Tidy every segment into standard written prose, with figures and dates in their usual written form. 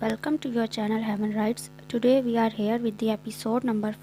welcome to your channel Heaven Rights. Today we are here with the episode number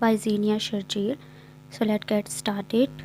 by Zenia Sharjeel. So let's get started.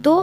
2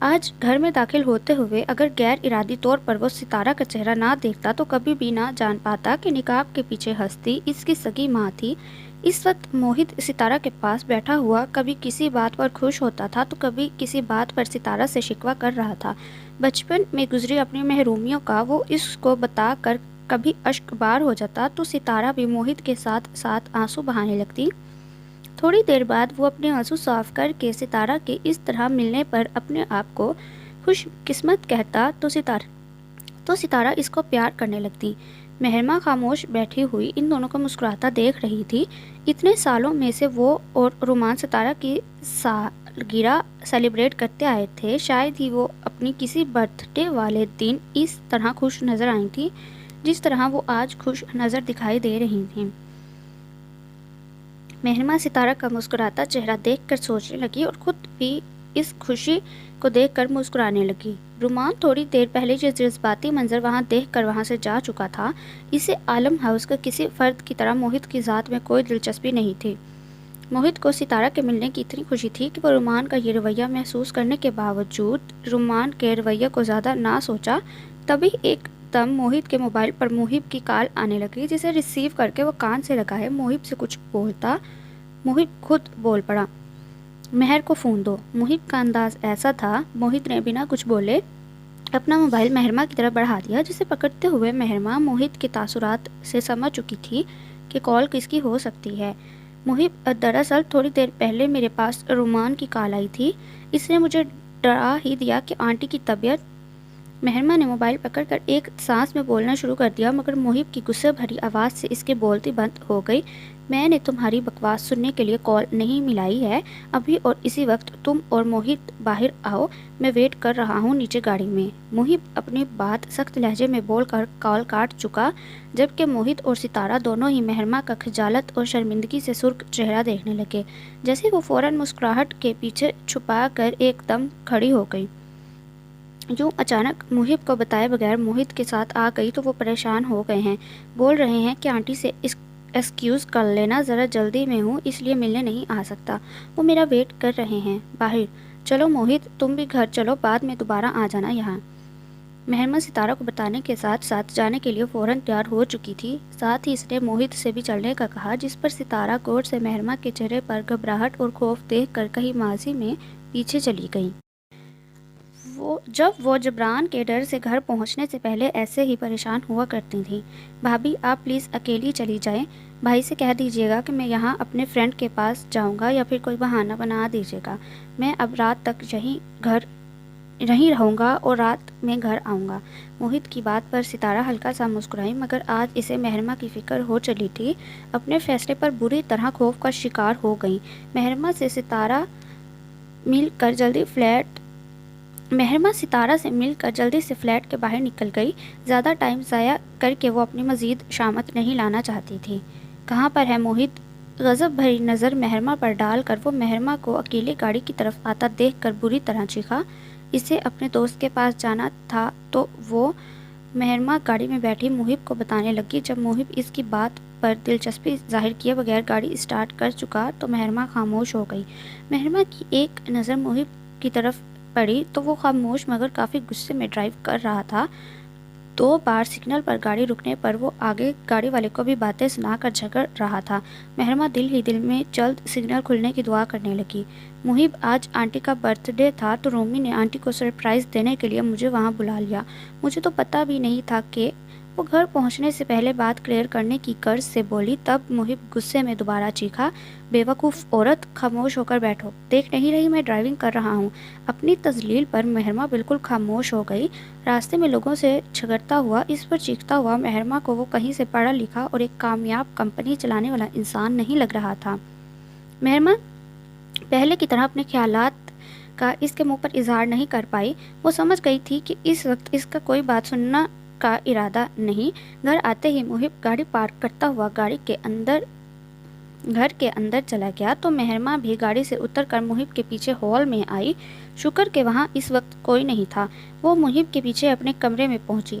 آج گھر میں داخل ہوتے ہوئے اگر غیر ارادی طور پر وہ ستارہ کا چہرہ نہ دیکھتا تو کبھی بھی نہ جان پاتا کہ نقاب کے پیچھے ہستی اس کی سگی ماں تھی۔ اس وقت موہت ستارہ کے پاس بیٹھا ہوا کبھی کسی بات پر خوش ہوتا تھا تو کبھی کسی بات پر ستارہ سے شکوہ کر رہا تھا۔ بچپن میں گزری اپنی محرومیوں کا وہ اس کو بتا کر کبھی اشک بار ہو جاتا تو ستارہ بھی موہت کے ساتھ ساتھ آنسو بہانے لگتی۔ تھوڑی دیر بعد وہ اپنے آنسو صاف کر کے ستارہ کے اس طرح ملنے پر اپنے آپ کو خوش قسمت کہتا تو ستارہ اس کو پیار کرنے لگتی۔ مہرماں خاموش بیٹھی ہوئی ان دونوں کو مسکراتا دیکھ رہی تھی۔ اتنے سالوں میں سے وہ اور رومان ستارہ کی سالگرہ سیلیبریٹ کرتے آئے تھے، شاید ہی وہ اپنی کسی برتھ ڈے والے دن اس طرح خوش نظر آئی تھی جس طرح وہ آج خوش نظر دکھائی دے رہی تھیں۔ مہرماں ستارہ کا مسکراتا چہرہ دیکھ کر سوچنے لگی اور خود بھی اس خوشی کو دیکھ کر مسکرانے لگی۔ رومان تھوڑی دیر پہلے جو جذباتی منظر وہاں دیکھ کر وہاں سے جا چکا تھا، اسے عالم ہاؤس کا کسی فرد کی طرح موہت کی ذات میں کوئی دلچسپی نہیں تھی۔ موہت کو ستارہ کے ملنے کی اتنی خوشی تھی کہ وہ رومان کا یہ رویہ محسوس کرنے کے باوجود رومان کے رویے کو زیادہ نہ سوچا۔ تبھی ایک دم موہت کے موبائل پر محب کی کال آنے لگی، جسے ریسیو کر کے وہ کان سے لگائے محب سے کچھ بولتا محب خود بول پڑا، مہر کو فون دو۔ محب کا انداز ایسا تھا، موہت نے بنا کچھ بولے اپنا موبائل مہرماں کی طرف بڑھا دیا، جسے پکڑتے ہوئے مہرماں موہت کے تاثرات سے سمجھ چکی تھی کہ کال کس کی ہو سکتی ہے۔ محب، دراصل تھوڑی دیر پہلے میرے پاس رومان کی کال آئی تھی، اس نے مجھے ڈرا ہی دیا کہ آنٹی کی طبیعت۔ مہرماں نے موبائل پکڑ کر ایک سانس میں بولنا شروع کر دیا، مگر محب کی غصے بھری آواز سے اس کے بولتی بند ہو گئی۔ میں نے تمہاری بکواس سننے کے لیے کال نہیں ملائی ہے ابھی، اور اسی وقت تم اور موہت باہر آؤ، میں ویٹ کر رہا ہوں نیچے گاڑی میں۔ محب اپنی بات سخت لہجے میں بول کر کال کاٹ چکا، جبکہ موہت اور ستارہ دونوں ہی مہرماں کا خجالت اور شرمندگی سے سرخ چہرہ دیکھنے لگے، جیسے وہ فوراً مسکراہٹ کے پیچھے چھپا کر ایک دم کھڑی ہو گئی۔ یوں اچانک محب کو بتائے بغیر موہت کے ساتھ آ گئی تو وہ پریشان ہو گئے ہیں، بول رہے ہیں کہ آنٹی سے ایکسکیوز کر لینا، ذرا جلدی میں ہوں اس لیے ملنے نہیں آ سکتا، وہ میرا ویٹ کر رہے ہیں باہر۔ چلو موہت، تم بھی گھر چلو، بعد میں دوبارہ آ جانا یہاں۔ مہرماں ستارہ کو بتانے کے ساتھ ساتھ جانے کے لیے فوراً تیار ہو چکی تھی، ساتھ ہی اس نے موہت سے بھی چلنے کا کہا، جس پر ستارہ غور سے مہرماں کے چہرے پر گھبراہٹ اور خوف دیکھ کر کہیں ماضی میں پیچھے چلی گئی۔ جب وہ جبران کے ڈر سے گھر پہنچنے سے پہلے ایسے ہی پریشان ہوا کرتی تھیں۔ بھابھی، آپ پلیز اکیلی چلی جائیں، بھائی سے کہہ دیجیے گا کہ میں یہاں اپنے فرینڈ کے پاس جاؤں گا، یا پھر کوئی بہانہ بنا دیجیے گا، میں اب رات تک یہیں رہوں گا اور رات میں گھر آؤں گا۔ موہت کی بات پر ستارہ ہلکا سا مسکرائی، مگر آج اسے مہرماں کی فکر ہو چلی تھی، اپنے فیصلے پر بری طرح خوف کا شکار ہو گئی۔ مہرماں ستارہ سے مل کر جلدی سے فلیٹ کے باہر نکل گئی، زیادہ ٹائم ضائع کر کے وہ اپنی مزید شامت نہیں لانا چاہتی تھی۔ کہاں پر ہے موہت؟ غضب بھری نظر مہرماں پر ڈال کر وہ مہرماں کو اکیلے گاڑی کی طرف آتا دیکھ کر بری طرح چیخا۔ اسے اپنے دوست کے پاس جانا تھا تو وہ مہرماں گاڑی میں بیٹھی محب کو بتانے لگی۔ جب محب اس کی بات پر دلچسپی ظاہر کیے بغیر گاڑی اسٹارٹ کر چکا تو مہرماں خاموش ہو گئی۔ مہرماں کی ایک نظر محب کی طرف پڑی تو وہ خاموش مگر کافی غصے میں ڈرائیو کر رہا تھا۔ 2 بار سگنل پر گاڑی رکنے پر وہ آگے گاڑی والے کو بھی باتیں سنا کر جھگڑ رہا تھا۔ مہرماں دل ہی دل میں جلد سگنل کھلنے کی دعا کرنے لگی۔ محب، آج آنٹی کا برتھ ڈے تھا تو رومی نے آنٹی کو سرپرائز دینے کے لیے مجھے وہاں بلا لیا، مجھے تو پتہ بھی نہیں تھا کہ… وہ گھر پہنچنے سے پہلے بات کلیئر کرنے کی غرض سے بولی، تب محب غصے میں دوبارہ چیخا، بے وقوف عورت، خاموش ہو کر بیٹھو، دیکھ نہیں رہی میں ڈرائیونگ کر رہا ہوں؟ اپنی تذلیل پر مہرماں بالکل خاموش ہو گئی۔ راستے میں لوگوں سے جھگڑتا ہوا، اس پر چیختا ہوا مہرماں کو وہ کہیں سے پڑھا لکھا اور ایک کامیاب کمپنی چلانے والا انسان نہیں لگ رہا تھا۔ مہرماں پہلے کی طرح اپنے خیالات کا اس کے منہ پر اظہار نہیں کر پائی۔ وہ سمجھ گئی تھی کہ اس وقت اس کا کوئی بات سننا کا ارادہ نہیں۔ گھر آتے ہی محب گاڑی پارک کرتا ہوا گھر کے اندر چلا گیا تو مہرماں بھی گاڑی سے اتر کر محب کے پیچھے ہال میں آئی۔ شکر کہ وہاں اس وقت کوئی نہیں تھا۔ وہ محب کے پیچھے اپنے کمرے میں پہنچی۔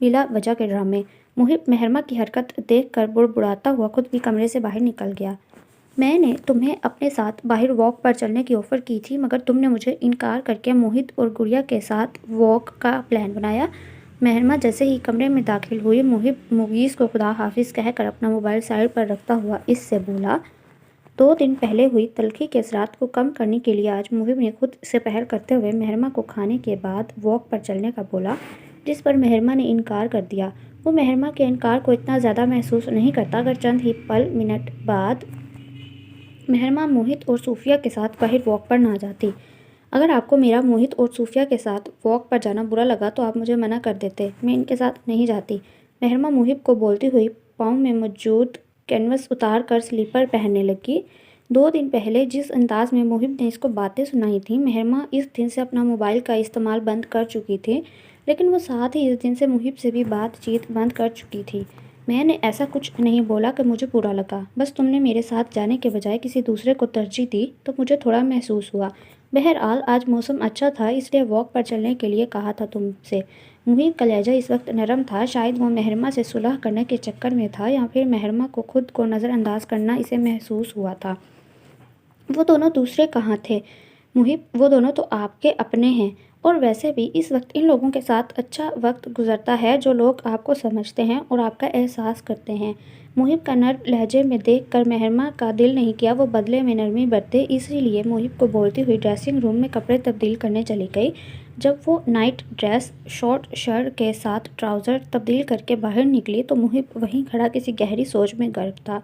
بلا وجہ کے ڈرامے۔ محب مہرما کی حرکت دیکھ کر بڑبڑاتا ہوا خود بھی کمرے سے باہر نکل گیا۔ میں نے تمہیں اپنے ساتھ باہر واک پر چلنے کی آفر کی تھی، مگر تم نے مجھے انکار کر کے موہت اور گڑیا کے ساتھ واک کا پلان بنایا۔ مہرما جیسے ہی کمرے میں داخل ہوئی، محب مغیث کو خدا حافظ کہہ کر اپنا موبائل سائڈ پر رکھتا ہوا اس سے بولا۔ 2 دن پہلے ہوئی تلخی کے اثرات کو کم کرنے کے لیے آج محب نے خود سے پہل کرتے ہوئے مہرما کو کھانے کے بعد واک پر چلنے کا بولا، جس پر مہرما نے انکار کر دیا۔ وہ مہرما کے انکار کو اتنا زیادہ محسوس نہیں کرتا، اگر چند ہی منٹ بعد مہرما موہت اور صوفیہ کے ساتھ باہر واک پر نہ جاتی۔ اگر آپ کو میرا موہت اور صوفیہ کے ساتھ واک پر جانا برا لگا تو آپ مجھے منع کر دیتے، میں ان کے ساتھ نہیں جاتی۔ مہرما محب کو بولتی ہوئی پاؤں میں موجود کینوس اتار کر سلیپر پہننے لگی۔ 2 دن پہلے جس انداز میں محب نے اس کو باتیں سنائی تھیں، مہرما اس دن سے اپنا موبائل کا استعمال بند کر چکی تھی، لیکن وہ ساتھ ہی اس دن سے محب سے بھی بات چیت بند کر چکی تھی۔ میں نے ایسا کچھ نہیں بولا کہ مجھے برا لگا، بس تم نے میرے ساتھ جانے کے بجائے کسی دوسرے کو ترجیح دی تو مجھے تھوڑا محسوس ہوا۔ بہرحال آج موسم اچھا تھا، اس لیے واک پر چلنے کے لیے کہا تھا تم سے۔ محب کا لہجہ اس وقت نرم تھا، شاید وہ مہرما سے صلح کرنے کے چکر میں تھا یا پھر مہرما کو خود کو نظر انداز کرنا اسے محسوس ہوا تھا۔ وہ دونوں دوسرے کہاں تھے محب؟ وہ دونوں تو آپ کے اپنے ہیں، اور ویسے بھی اس وقت ان لوگوں کے ساتھ اچھا وقت گزرتا ہے جو لوگ آپ کو سمجھتے ہیں اور آپ کا احساس کرتے ہیں۔ محب کا نرم لہجے میں دیکھ کر مہرما کا دل نہیں کیا وہ بدلے میں نرمی برتے، اسی لیے محب کو بولتی ہوئی ڈریسنگ روم میں کپڑے تبدیل کرنے چلی گئی۔ جب وہ نائٹ ڈریس، شارٹ شرٹ کے ساتھ ٹراؤزر تبدیل کر کے باہر نکلی تو محب وہیں کھڑا کسی گہری سوچ میں غرق تھا۔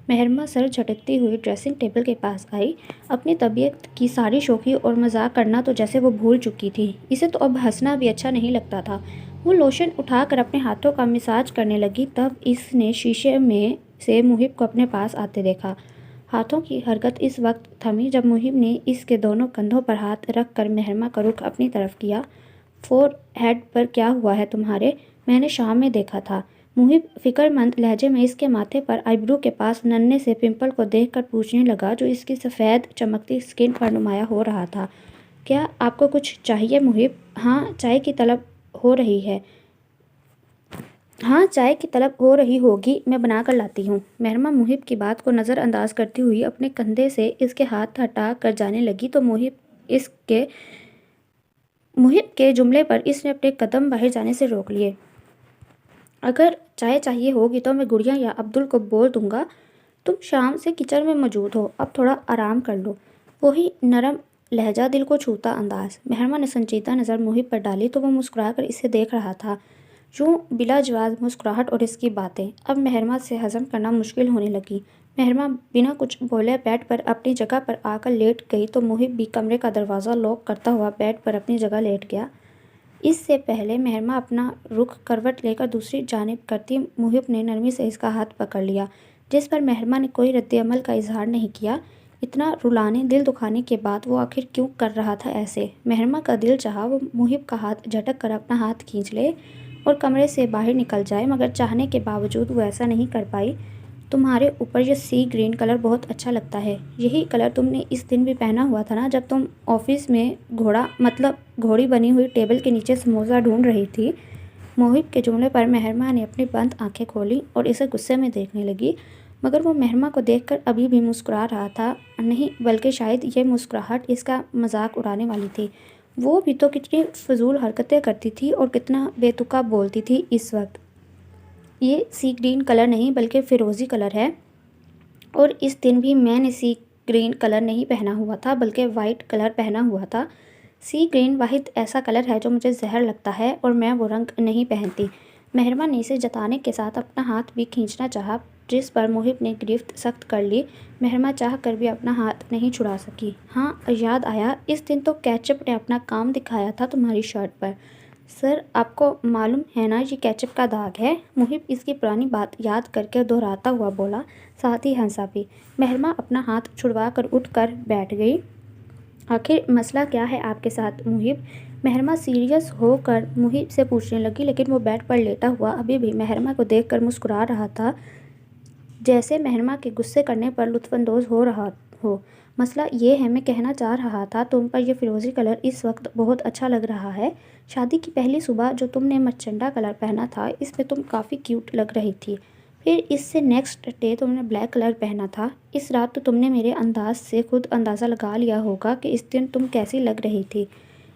مہرما سر جھٹکتی ہوئی ڈریسنگ ٹیبل کے پاس آئی۔ اپنی طبیعت کی ساری شوخی اور مذاق کرنا تو جیسے وہ بھول چکی تھی، اسے تو اب ہنسنا بھی اچھا نہیں لگتا تھا۔ وہ لوشن اٹھا کر اپنے ہاتھوں کا مساج کرنے لگی، تب اس نے شیشے میں سے محب کو اپنے پاس آتے دیکھا۔ ہاتھوں کی حرکت اس وقت تھمی جب محب نے اس کے دونوں کندھوں پر ہاتھ رکھ کر مہرما کا رخ اپنی طرف کیا۔ فور ہیڈ پر کیا ہوا ہے تمہارے؟ میں نے شام میں دیکھا تھا۔ محب فکر مند لہجے میں اس کے ماتھے پر آئی برو کے پاس ننھے سے پمپل کو دیکھ کر پوچھنے لگا جو اس کی سفید چمکتی اسکن پر نمایاں ہو رہا تھا۔ کیا آپ کو کچھ چاہیے محب؟ ہاں، چائے کی طلب ہو رہی ہے۔ ہاں، چائے کی طلب ہو رہی ہوگی، میں بنا کر لاتی ہوں۔ مہرما محب کی بات کو نظر انداز کرتی ہوئی اپنے کندھے سے اس کے ہاتھ ہٹا کر جانے لگی تو محب کے جملے پر اس نے اپنے قدم باہر جانے سے روک لیے۔ اگر چائے چاہیے ہوگی تو میں گڑیا یا عبدل کو بول دوں گا، تم شام سے کچن میں موجود ہو، اب تھوڑا آرام کر لو۔ وہی نرم لہجہ، دل کو چھوتا انداز۔ مہرما نے سنجیدہ نظر محب پر ڈالی تو وہ مسکرا کر اسے دیکھ رہا تھا، یوں بلا جواز مسکراہٹ اور اس کی باتیں اب مہرما سے ہضم کرنا مشکل ہونے لگی۔ مہرما بنا کچھ بولے بیڈ پر اپنی جگہ پر آ کر لیٹ گئی تو محب بھی کمرے کا دروازہ لاک کرتا ہوا بیڈ پر اپنی جگہ لیٹ گیا۔ اس سے پہلے مہرما اپنا رخ کروٹ لے کر دوسری جانب کرتی، محب نے نرمی سے اس کا ہاتھ پکڑ لیا، جس پر مہرما نے کوئی رد عمل کا اظہار نہیں کیا۔ اتنا رلانے دل دکھانے کے بعد وہ آخر کیوں کر رہا تھا ایسے؟ مہرما کا دل چاہا وہ محب کا ہاتھ جھٹک کر اپنا ہاتھ کھینچ لے اور کمرے سے باہر نکل جائے، مگر چاہنے کے باوجود وہ ایسا نہیں کر پائی۔ تمہارے اوپر یہ سی گرین کلر بہت اچھا لگتا ہے، یہی کلر تم نے اس دن بھی پہنا ہوا تھا نا جب تم آفس میں گھوڑی بنی ہوئی ٹیبل کے نیچے سموسہ ڈھونڈ رہی تھی۔ محب کے جملے پر مہرما نے اپنی بند آنکھیں کھولیں اور اسے غصے میں دیکھنے لگی، مگر وہ مہرما کو دیکھ کر ابھی بھی مسکرا رہا تھا، نہیں بلکہ شاید یہ مسکراہٹ اس کا مذاق اڑانے والی تھی۔ وہ بھی تو کتنی فضول حرکتیں کرتی تھی اور کتنا بے تکا بولتی تھی اس وقت۔ یہ سی گرین کلر نہیں بلکہ فیروزی کلر ہے، اور اس دن بھی میں نے سی گرین کلر نہیں پہنا ہوا تھا بلکہ وائٹ کلر پہنا ہوا تھا۔ سی گرین واحد ایسا کلر ہے جو مجھے زہر لگتا ہے اور میں وہ رنگ نہیں پہنتی۔ مہرما نے اسے جتانے کے ساتھ اپنا ہاتھ بھی کھینچنا چاہا، جس پر محب نے گرفت سخت کر لی۔ مہرما چاہ کر بھی اپنا ہاتھ نہیں چھڑا سکی۔ ہاں، یاد آیا، اس دن تو کیچپ نے اپنا کام دکھایا تھا تمہاری شرٹ پر۔ سر، آپ کو معلوم ہے نا یہ کیچپ کا داغ ہے؟ محب اس کی پرانی بات یاد کر کے دہراتا ہوا بولا، ساتھ ہی ہنسا بھی۔ مہرما اپنا ہاتھ چھڑوا کر اٹھ کر بیٹھ گئی۔ آخر مسئلہ کیا ہے آپ کے ساتھ محب؟ مہرما سیریس ہو کر محب سے پوچھنے لگی، لیکن وہ بیڈ پر لیٹا ہوا ابھی بھی مہرما کو دیکھ کر مسکرا رہا تھا، جیسے مہرما کے غصے کرنے پر لطف اندوز ہو رہا ہو۔ مسئلہ یہ ہے، میں کہنا چاہ رہا تھا تم پر یہ فیروزی کلر اس وقت بہت اچھا لگ رہا ہے۔ شادی کی پہلی صبح جو تم نے مرچنڈا کلر پہنا تھا اس پہ تم کافی کیوٹ لگ رہی تھی، پھر اس سے نیکسٹ ڈے تم نے بلیک کلر پہنا تھا۔ اس رات تو تم نے میرے انداز سے خود اندازہ لگا لیا ہوگا کہ اس دن تم کیسی لگ رہی تھی۔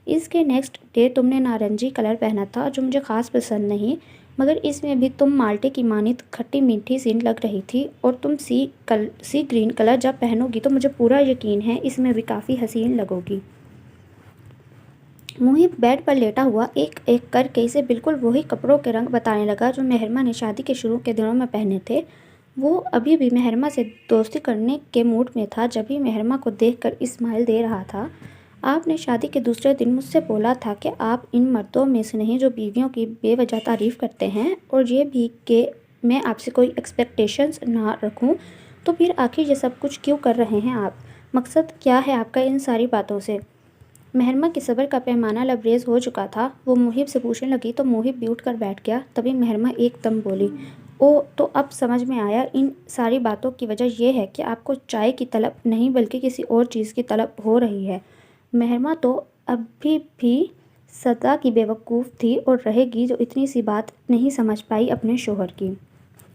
اس کے نیکسٹ ڈے تم نے نارنجی کلر پہنا تھا جو مجھے خاص پسند نہیں، مگر اس میں بھی تم مالٹے کی مانند کھٹی میٹھی سی لگ رہی تھی، اور تم سی گرین کلر جب پہنو گی تو مجھے پورا یقین ہے اس میں بھی کافی حسین لگو گی۔ محب بیڈ پر لیٹا ہوا ایک ایک کر کے اسے بالکل وہی کپڑوں کے رنگ بتانے لگا جو مہرمہ نے شادی کے شروع کے دنوں میں پہنے تھے۔ وہ ابھی بھی مہرمہ سے دوستی کرنے کے موڈ میں تھا جب ہی مہرمہ کو دیکھ کر اسمائل دے رہا تھا۔ آپ نے شادی کے دوسرے دن مجھ سے بولا تھا کہ آپ ان مردوں میں سے نہیں جو بیویوں کی بے وجہ تعریف کرتے ہیں، اور یہ بھی کہ میں آپ سے کوئی ایکسپیکٹیشنز نہ رکھوں، تو پھر آخر یہ سب کچھ کیوں کر رہے ہیں آپ؟ مقصد کیا ہے آپ کا ان ساری باتوں سے؟ مہرمہ کی صبر کا پیمانہ لبریز ہو چکا تھا۔ وہ محب سے پوچھنے لگی تو محب بھی اٹھ کر بیٹھ گیا۔ تبھی مہرمہ ایک دم بولی، او تو اب سمجھ میں آیا، ان ساری باتوں کی وجہ یہ ہے کہ آپ کو چائے کی طلب نہیں بلکہ کسی اور چیز کی طلب ہو رہی ہے۔ مہرمہ تو ابھی بھی سدا کی بیوقوف تھی اور رہے گی جو اتنی سی بات نہیں سمجھ پائی اپنے شوہر کی۔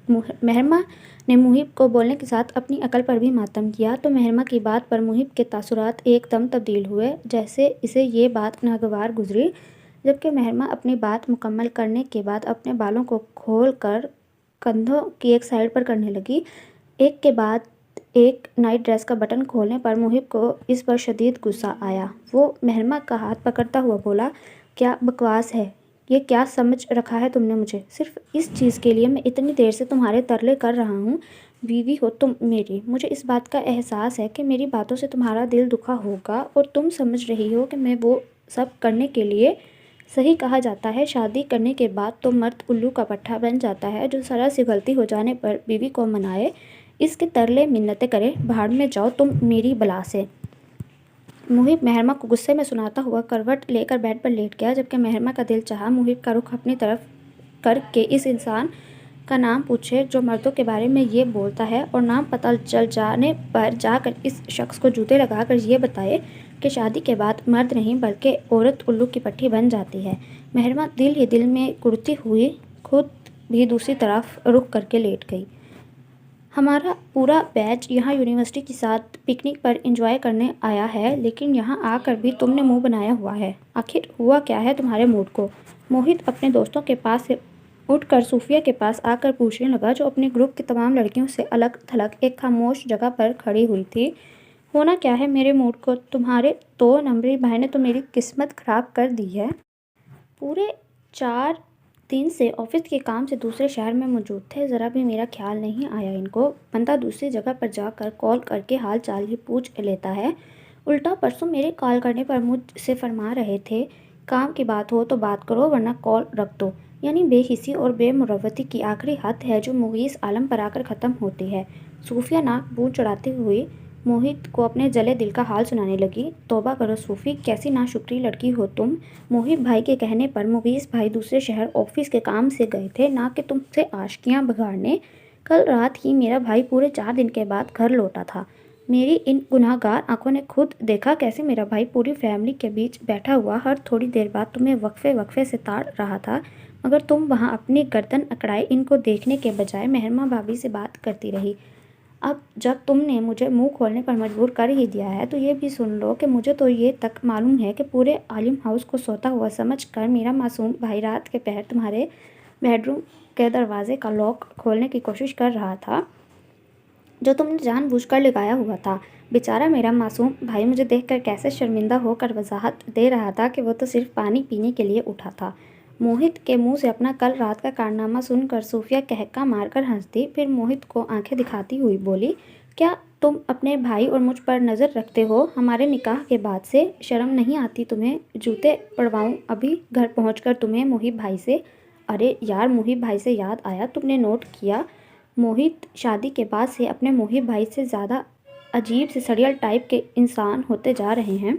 مہرمہ نے محب کو بولنے کے ساتھ اپنی عقل پر بھی ماتم کیا تو مہرمہ کی بات پر محب کے تاثرات ایک دم تبدیل ہوئے، جیسے اسے یہ بات ناگوار گزری۔ جبکہ مہرمہ اپنی بات مکمل کرنے کے بعد اپنے بالوں کو کھول کر کندھوں کی ایک سائیڈ پر کرنے لگی، ایک کے بعد ایک نائٹ ڈریس کا بٹن کھولنے پر محب کو اس پر شدید غصہ آیا۔ وہ مہرمہ کا ہاتھ پکڑتا ہوا بولا، کیا بکواس ہے یہ؟ کیا سمجھ رکھا ہے تم نے مجھے؟ صرف اس چیز کے لیے میں اتنی دیر سے تمہارے ترلے کر رہا ہوں، بیوی ہو تم میری۔ مجھے اس بات کا احساس ہے کہ میری باتوں سے تمہارا دل دکھا ہوگا اور تم سمجھ رہی ہو کہ میں وہ سب کرنے کے لیے صحیح کہا جاتا ہے۔ شادی کرنے کے بعد تو مرد الو کا پٹھا بن جاتا ہے جو ذرا سی غلطی ہو جانے پر بیوی کو منائے، اس کے ترلے منتیں کرے، بھاڑ میں جاؤ تم میری بلا سے۔ محب مہرمہ کو غصے میں سناتا ہوا کروٹ لے کر بیڈ پر لیٹ گیا، جبکہ مہرمہ کا دل چاہا محب کا رخ اپنی طرف کر کے اس انسان کا نام پوچھے جو مردوں کے بارے میں یہ بولتا ہے، اور نام پتہ چل جانے پر جا کر اس شخص کو جوتے لگا کر یہ بتائے کہ شادی کے بعد مرد نہیں بلکہ عورت الو کی پٹھی بن جاتی ہے۔ مہرمہ دل ہی دل میں کڑتی ہوئی خود بھی دوسری طرف رخ کر کے لیٹ گئی۔ ہمارا پورا بیچ یہاں یونیورسٹی کے ساتھ پکنک پر انجوائے کرنے آیا ہے، لیکن یہاں آ کر بھی تم نے منہ بنایا ہوا ہے۔ آخر ہوا کیا ہے تمہارے موڈ کو؟ موہت اپنے دوستوں کے پاس سے اٹھ کر صوفیہ کے پاس آ کر پوچھنے لگا جو اپنے گروپ کی تمام لڑکیوں سے الگ تھلگ ایک خاموش جگہ پر کھڑی ہوئی تھی۔ ہونا کیا ہے میرے موڈ کو؟ تمہارے 2 نمبری بھائی نے تو میری قسمت خراب کر دی ہے۔ پورے 4 دن سے آفس کے کام سے دوسرے شہر میں موجود تھے، ذرا بھی میرا خیال نہیں آیا ان کو۔ بندہ دوسری جگہ پر جا کر کال کر کے حال چال ہی پوچھ لیتا ہے، الٹا پرسوں میرے کال کرنے پر مجھ سے فرما رہے تھے کام کی بات ہو تو بات کرو ورنہ کال رکھ دو۔ یعنی بے حسی اور بے مروتی کی آخری حد ہے جو مغیث عالم پر آ کر ختم ہوتی ہے۔ صوفیہ ناک منہ چڑھاتے ہوئی موہت کو اپنے جلے دل کا حال سنانے لگی۔ توبہ کرو صوفی، کیسی ناشکری لڑکی ہو تم۔ موہب بھائی کے کہنے پر مغیث بھائی دوسرے شہر آفس کے کام سے گئے تھے، نہ کہ تم سے آشکیاں بگاڑنے۔ کل رات ہی میرا بھائی پورے 4 دن کے بعد گھر لوٹا تھا۔ میری ان گناہ گار آنکھوں نے خود دیکھا کیسے میرا بھائی پوری فیملی کے بیچ بیٹھا ہوا ہر تھوڑی دیر بعد تمہیں وقفے سے تاڑ رہا تھا، مگر تم وہاں اپنی گردن اکڑائے ان کو دیکھنے کے بجائے مہرمہ بھابھی سے بات کرتی رہی۔ اب جب تم نے مجھے منہ کھولنے پر مجبور کر ہی دیا ہے تو یہ بھی سن لو کہ مجھے تو یہ تک معلوم ہے کہ پورے عالم ہاؤس کو سوتا ہوا سمجھ کر میرا معصوم بھائی رات کے پہر تمہارے بیڈ روم کے دروازے کا لاک کھولنے کی کوشش کر رہا تھا جو تم نے جان بوجھ کر لگایا ہوا تھا۔ بیچارہ میرا معصوم بھائی مجھے دیکھ کر کیسے شرمندہ ہو کر وضاحت دے رہا تھا کہ وہ تو صرف پانی پینے کے لیے اٹھا تھا۔ موہت کے منہ سے اپنا کل رات کا کارنامہ سن کر صوفیہ قہقہ مار کر ہنس دی، پھر موہت کو آنکھیں دکھاتی ہوئی بولی، کیا تم اپنے بھائی اور مجھ پر نظر رکھتے ہو؟ ہمارے نکاح کے بعد سے شرم نہیں آتی تمہیں؟ جوتے پڑواؤں ابھی گھر پہنچ کر تمہیں موہب بھائی سے؟ ارے یار، موہب بھائی سے یاد آیا، تم نے نوٹ کیا موہت شادی کے بعد سے اپنے موہب بھائی سے زیادہ عجیب سے سڑیل ٹائپ کے انسان ہوتے جا رہے ہیں۔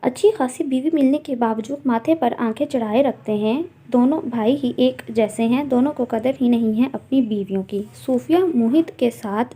اچھی خاصی بیوی ملنے کے باوجود ماتھے پر آنکھیں چڑھائے رکھتے ہیں۔ دونوں بھائی ہی ایک جیسے ہیں، دونوں کو قدر ہی نہیں ہے اپنی بیویوں کی۔ صوفیہ موہت کے ساتھ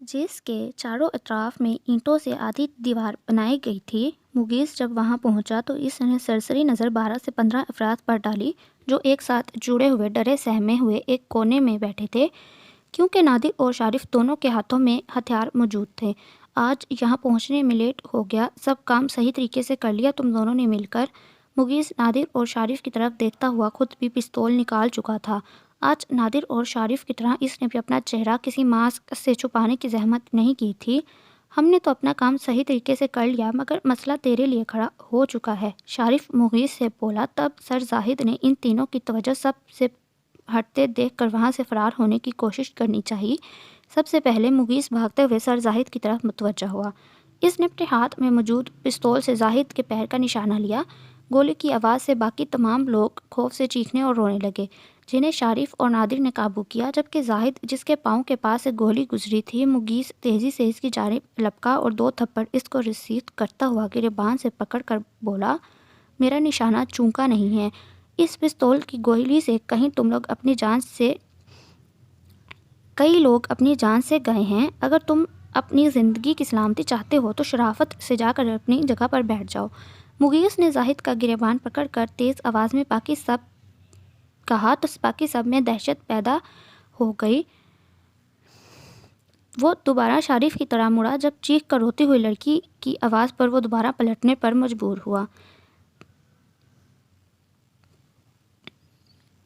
جس کے چاروں اطراف میں اینٹوں سے آدھی دیوار بنائی گئی تھی۔ مغیث جب وہاں پہنچا تو اس نے سرسری نظر 12 سے 15 افراد پر ڈالی جو ایک ساتھ جڑے ہوئے ڈرے سہمے ہوئے ایک کونے میں بیٹھے تھے، کیونکہ نادر اور شارف دونوں کے ہاتھوں میں ہتھیار موجود تھے۔ آج یہاں پہنچنے میں لیٹ ہو گیا، سب کام صحیح طریقے سے کر لیا تم دونوں نے مل کر؟ مغیث نادر اور شارف کی طرف دیکھتا ہوا خود بھی پستول نکال چکا تھا۔ آج نادر اور شارف کی طرح اس نے بھی اپنا چہرہ کسی ماسک سے چھپانے کی زحمت نہیں کی تھی۔ ہم نے تو اپنا کام صحیح طریقے سے کر لیا، مگر مسئلہ تیرے لیے کھڑا ہو چکا ہے، شارف مغیث سے بولا۔ تب سر زاہد نے ان تینوں کی توجہ سب سے ہٹتے دیکھ کر وہاں سے فرار ہونے کی کوشش کرنی چاہی۔ سب سے پہلے مغیث بھاگتے ہوئے سر زاہد کی طرف متوجہ ہوا۔ اس نے اپنے ہاتھ میں موجود پستول سے زاہد کے پیر کا نشانہ لیا۔ گولی کی آواز سے باقی تمام لوگ خوف سے چیخنے اور رونے لگے، جنہیں شارف اور نادر نے قابو کیا، جبکہ زاہد جس کے پاؤں کے پاس سے گولی گزری تھی، مغیث تیزی سے اس کی جانب لپکا اور 2 تھپڑ اس کو رسید کرتا ہوا گریبان سے پکڑ کر بولا، میرا نشانہ چونکا نہیں ہے، اس پستول کی گولی سے کئی لوگ اپنی جان سے گئے ہیں۔ اگر تم اپنی زندگی کی سلامتی چاہتے ہو تو شرافت سے جا کر اپنی جگہ پر بیٹھ جاؤ۔ مغیث نے زاہد کا گریبان پکڑ کر تیز آواز میں باقی سب کہا تو باقی سب میں دہشت پیدا ہو گئی۔ وہ دوبارہ شارف کی طرح مڑا، جب چیخ کر روتی ہوئی لڑکی کی آواز پر وہ دوبارہ پلٹنے پر مجبور ہوا۔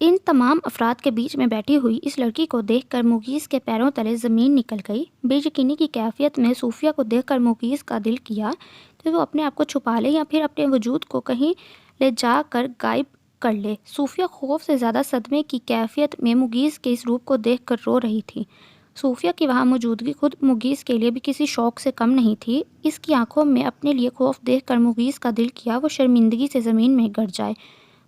ان تمام افراد کے بیچ میں بیٹھی ہوئی اس لڑکی کو دیکھ کر مغیث کے پیروں تلے زمین نکل گئی۔ بے یقینی کی کیفیت میں صوفیہ کو دیکھ کر مغیث کا دل کیا کہ وہ اپنے آپ کو چھپا لے یا پھر اپنے وجود کو کہیں لے جا کر غائب کر لے۔ صوفیہ خوف سے زیادہ صدمے کی کیفیت میں مغیث کے اس روپ کو دیکھ کر رو رہی تھی۔ صوفیہ کی وہاں موجودگی خود مغیث کے لیے بھی کسی شوق سے کم نہیں تھی۔ اس کی آنکھوں میں اپنے لیے خوف دیکھ کر مغیث کا دل کیا وہ شرمندگی سے زمین میں گر جائے۔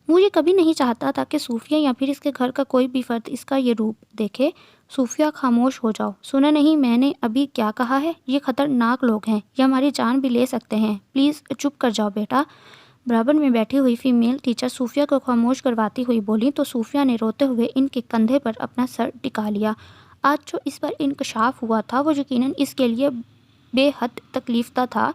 مجھے کبھی نہیں چاہتا تھا کہ صوفیہ یا پھر اس کے گھر کا کوئی بھی فرد اس کا یہ روپ دیکھے۔ صوفیہ خاموش ہو جاؤ، سنا نہیں میں نے ابھی کیا کہا ہے؟ یہ خطرناک لوگ ہیں، یہ ہماری جان بھی لے سکتے ہیں، پلیز چپ کر جاؤ بیٹا۔ برابر میں بیٹھی ہوئی فیمیل ٹیچر صوفیہ کو خاموش کرواتی ہوئی بولی تو صوفیہ نے روتے ہوئے ان کے کندھے پر اپنا سر ٹکا لیا۔ آج جو اس پر انکشاف ہوا تھا وہ یقیناً اس کے لیے بے حد تکلیف دہ تھا۔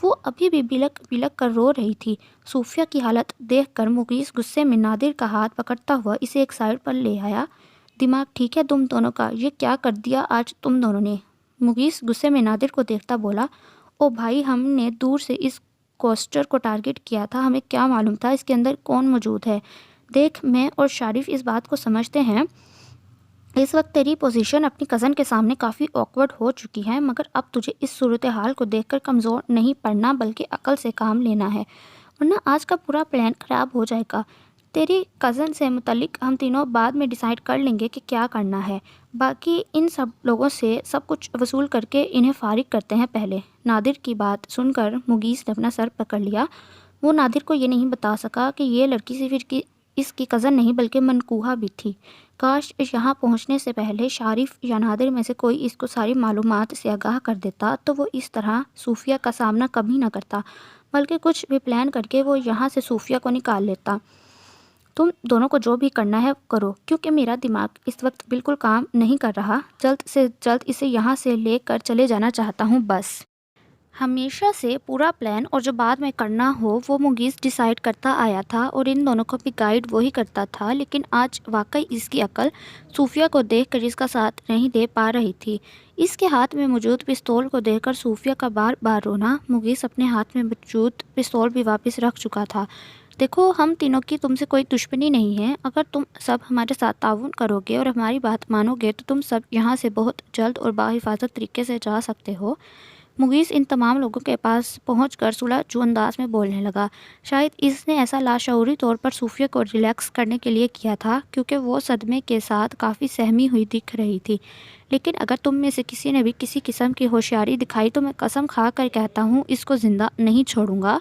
وہ ابھی بھی بلک بلک کر رو رہی تھی۔ صوفیہ کی حالت دیکھ کر مغیث غصے میں نادر کا ہاتھ پکڑتا ہوا اسے ایک سائڈ پر لے آیا۔ دماغ ٹھیک ہے تم دونوں کا؟ یہ کیا کر دیا آج تم دونوں نے؟ مغیث غصے میں نادر کو دیکھتا بولا، او بھائی ہم نے دور سے اس کوسٹر کو ٹارگٹ کیا تھا، ہمیں کیا معلوم تھا اس کے اندر کون موجود ہے؟ دیکھ میں اور شارف اس بات کو سمجھتے ہیں اس وقت تیری پوزیشن اپنی کزن کے سامنے کافی آکورڈ ہو چکی ہے، مگر اب تجھے اس صورتحال کو دیکھ کر کمزور نہیں پڑنا بلکہ عقل سے کام لینا ہے، ورنہ آج کا پورا پلان خراب ہو جائے گا۔ تیری کزن سے متعلق ہم تینوں بعد میں ڈیسائیڈ کر لیں گے کہ کیا کرنا ہے، باقی ان سب لوگوں سے سب کچھ وصول کر کے انہیں فارغ کرتے ہیں پہلے۔ نادر کی بات سن کر مغیث نے اپنا سر پکڑ لیا۔ وہ نادر کو یہ نہیں بتا سکا کہ یہ لڑکی صرف اس کی کزن نہیں بلکہ منکوہہ بھی تھی۔ کاش یہاں پہنچنے سے پہلے شارف یا نادر میں سے کوئی اس کو ساری معلومات سے آگاہ کر دیتا تو وہ اس طرح صوفیہ کا سامنا کبھی نہ کرتا، بلکہ کچھ بھی پلان کر کے وہ یہاں سے صوفیہ کو نکال لیتا۔ تم دونوں کو جو بھی کرنا ہے کرو، کیونکہ میرا دماغ اس وقت بالکل کام نہیں کر رہا، جلد سے جلد اسے یہاں سے لے کر چلے جانا چاہتا ہوں بس۔ ہمیشہ سے پورا پلان اور جو بعد میں کرنا ہو وہ مغیث ڈیسائیڈ کرتا آیا تھا اور ان دونوں کو بھی گائیڈ وہی کرتا تھا، لیکن آج واقعی اس کی عقل صوفیہ کو دیکھ کر اس کا ساتھ نہیں دے پا رہی تھی۔ اس کے ہاتھ میں موجود پستول کو دیکھ کر صوفیہ کا بار بار رونا، مغیث اپنے ہاتھ میں موجود پستول بھی واپس رکھ چکا تھا۔ دیکھو ہم تینوں کی تم سے کوئی دشمنی نہیں ہے، اگر تم سب ہمارے ساتھ تعاون کرو گے اور ہماری بات مانو گے تو تم سب یہاں سے بہت جلد اور باحفاظت طریقے سے جا سکتے ہو۔ مغیث ان تمام لوگوں کے پاس پہنچ کر صلح جو انداز میں بولنے لگا۔ شاید اس نے ایسا لاشعوری طور پر صوفیہ کو ریلیکس کرنے کے لیے کیا تھا کیونکہ وہ صدمے کے ساتھ کافی سہمی ہوئی دکھ رہی تھی، لیکن اگر تم میں سے کسی نے بھی کسی قسم کی ہوشیاری دکھائی تو میں قسم کھا کر کہتا ہوں اس کو زندہ نہیں چھوڑوں گا۔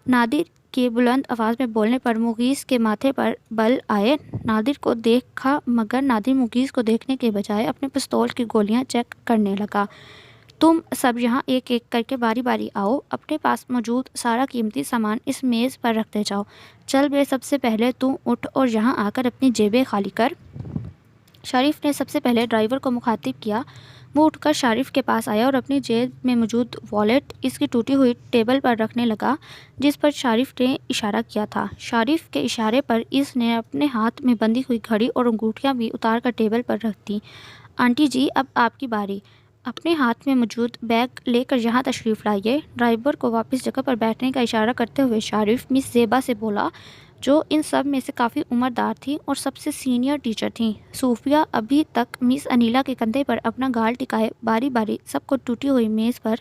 نادر کی بلند آواز میں بولنے پر مغیث کے ماتھے پر بل آئے۔ نادر کو دیکھا مگر نادر مغیث کو دیکھنے کے بجائے اپنے پستول کی گولیاں چیک کرنے لگا۔ تم سب یہاں ایک ایک کر کے باری باری آؤ، اپنے پاس موجود سارا قیمتی سامان اس میز پر رکھتے جاؤ۔ چل بے سب سے پہلے تو اٹھ اور یہاں آ کر اپنی جیبیں خالی کر۔ شریف نے سب سے پہلے ڈرائیور کو مخاطب کیا۔ وہ اٹھ کر شارف کے پاس آیا اور اپنی جیب میں موجود والیٹ اس کی ٹوٹی ہوئی ٹیبل پر رکھنے لگا جس پر شارف نے اشارہ کیا تھا۔ شارف کے اشارے پر اس نے اپنے ہاتھ میں بندھی ہوئی گھڑی اور انگوٹھیاں بھی اتار کر ٹیبل پر رکھ دیں۔ آنٹی جی، اب آپ کی باری، اپنے ہاتھ میں موجود بیگ لے کر یہاں تشریف لائیے۔ ڈرائیور کو واپس جگہ پر بیٹھنے کا اشارہ کرتے ہوئے شارف مس زیبا سے بولا، جو ان سب میں سے کافی عمردار تھیں اور سب سے سینئر ٹیچر تھیں۔ صوفیہ ابھی تک مس انیلا کے کندھے پر اپنا گال ٹکائے باری باری سب کو ٹوٹی ہوئی میز پر